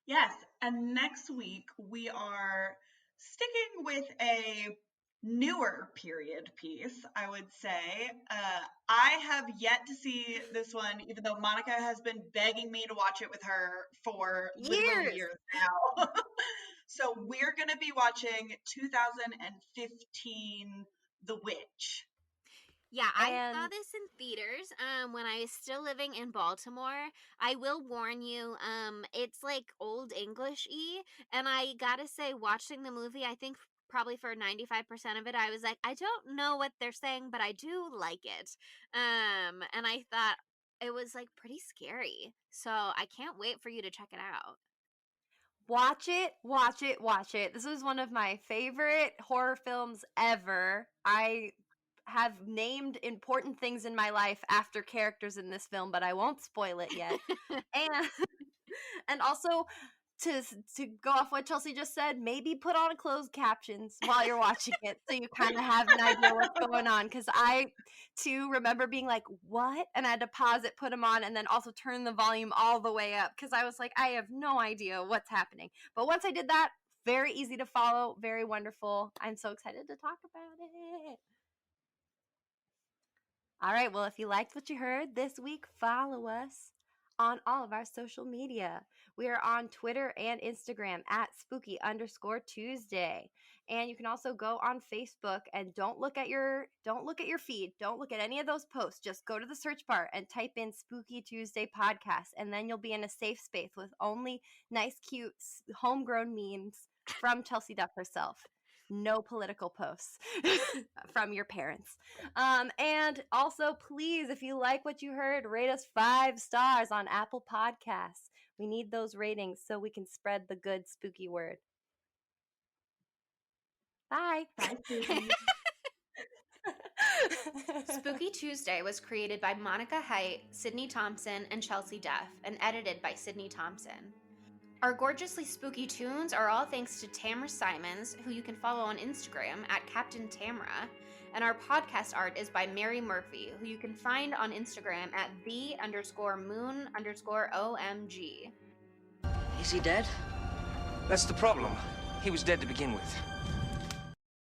Yes, and next week we are sticking with a newer period piece, I would say. I have yet to see this one, even though Monica has been begging me to watch it with her for literal years now. So we're going to be watching 2015 The Witch. Yeah, I saw this in theaters when I was still living in Baltimore. I will warn you, it's like old English-y, and I gotta say, watching the movie, I think probably for 95% of it, I was like, I don't know what they're saying, but I do like it. And I thought it was like pretty scary. So I can't wait for you to check it out. Watch it, watch it, watch it. This was one of my favorite horror films ever. I have named important things in my life after characters in this film, but I won't spoil it yet. and and also to go off what Chelsea just said, maybe put on closed captions while you're watching it so you kind of have an idea what's going on, because I too remember being like, what? And I had to pause it, put them on, and then also turn the volume all the way up, because I was like, I have no idea what's happening. But once I did that, very easy to follow, very wonderful. I'm so excited to talk about it. All right, well, if you liked what you heard this week, follow us on all of our social media. We are on Twitter and Instagram at spooky_Tuesday. And you can also go on Facebook and don't look at your feed. Don't look at any of those posts. Just go to the search bar and type in Spooky Tuesday Podcast, and then you'll be in a safe space with only nice, cute, homegrown memes from Chelsea Duff herself. No political posts from your parents. And also, please, if you like what you heard, rate us 5 stars on Apple Podcasts. We need those ratings so we can spread the good spooky word. Bye. Bye, Spooky. Spooky Tuesday was created by Monica Haidt, Sydney Thompson, and Chelsea Duff, and edited by Sydney Thompson. Our gorgeously spooky tunes are all thanks to Tamara Simons, who you can follow on Instagram at Captain Tamara, and our podcast art is by Mary Murphy, who you can find on Instagram at the_moon_OMG. Is he dead? That's the problem. He was dead to begin with.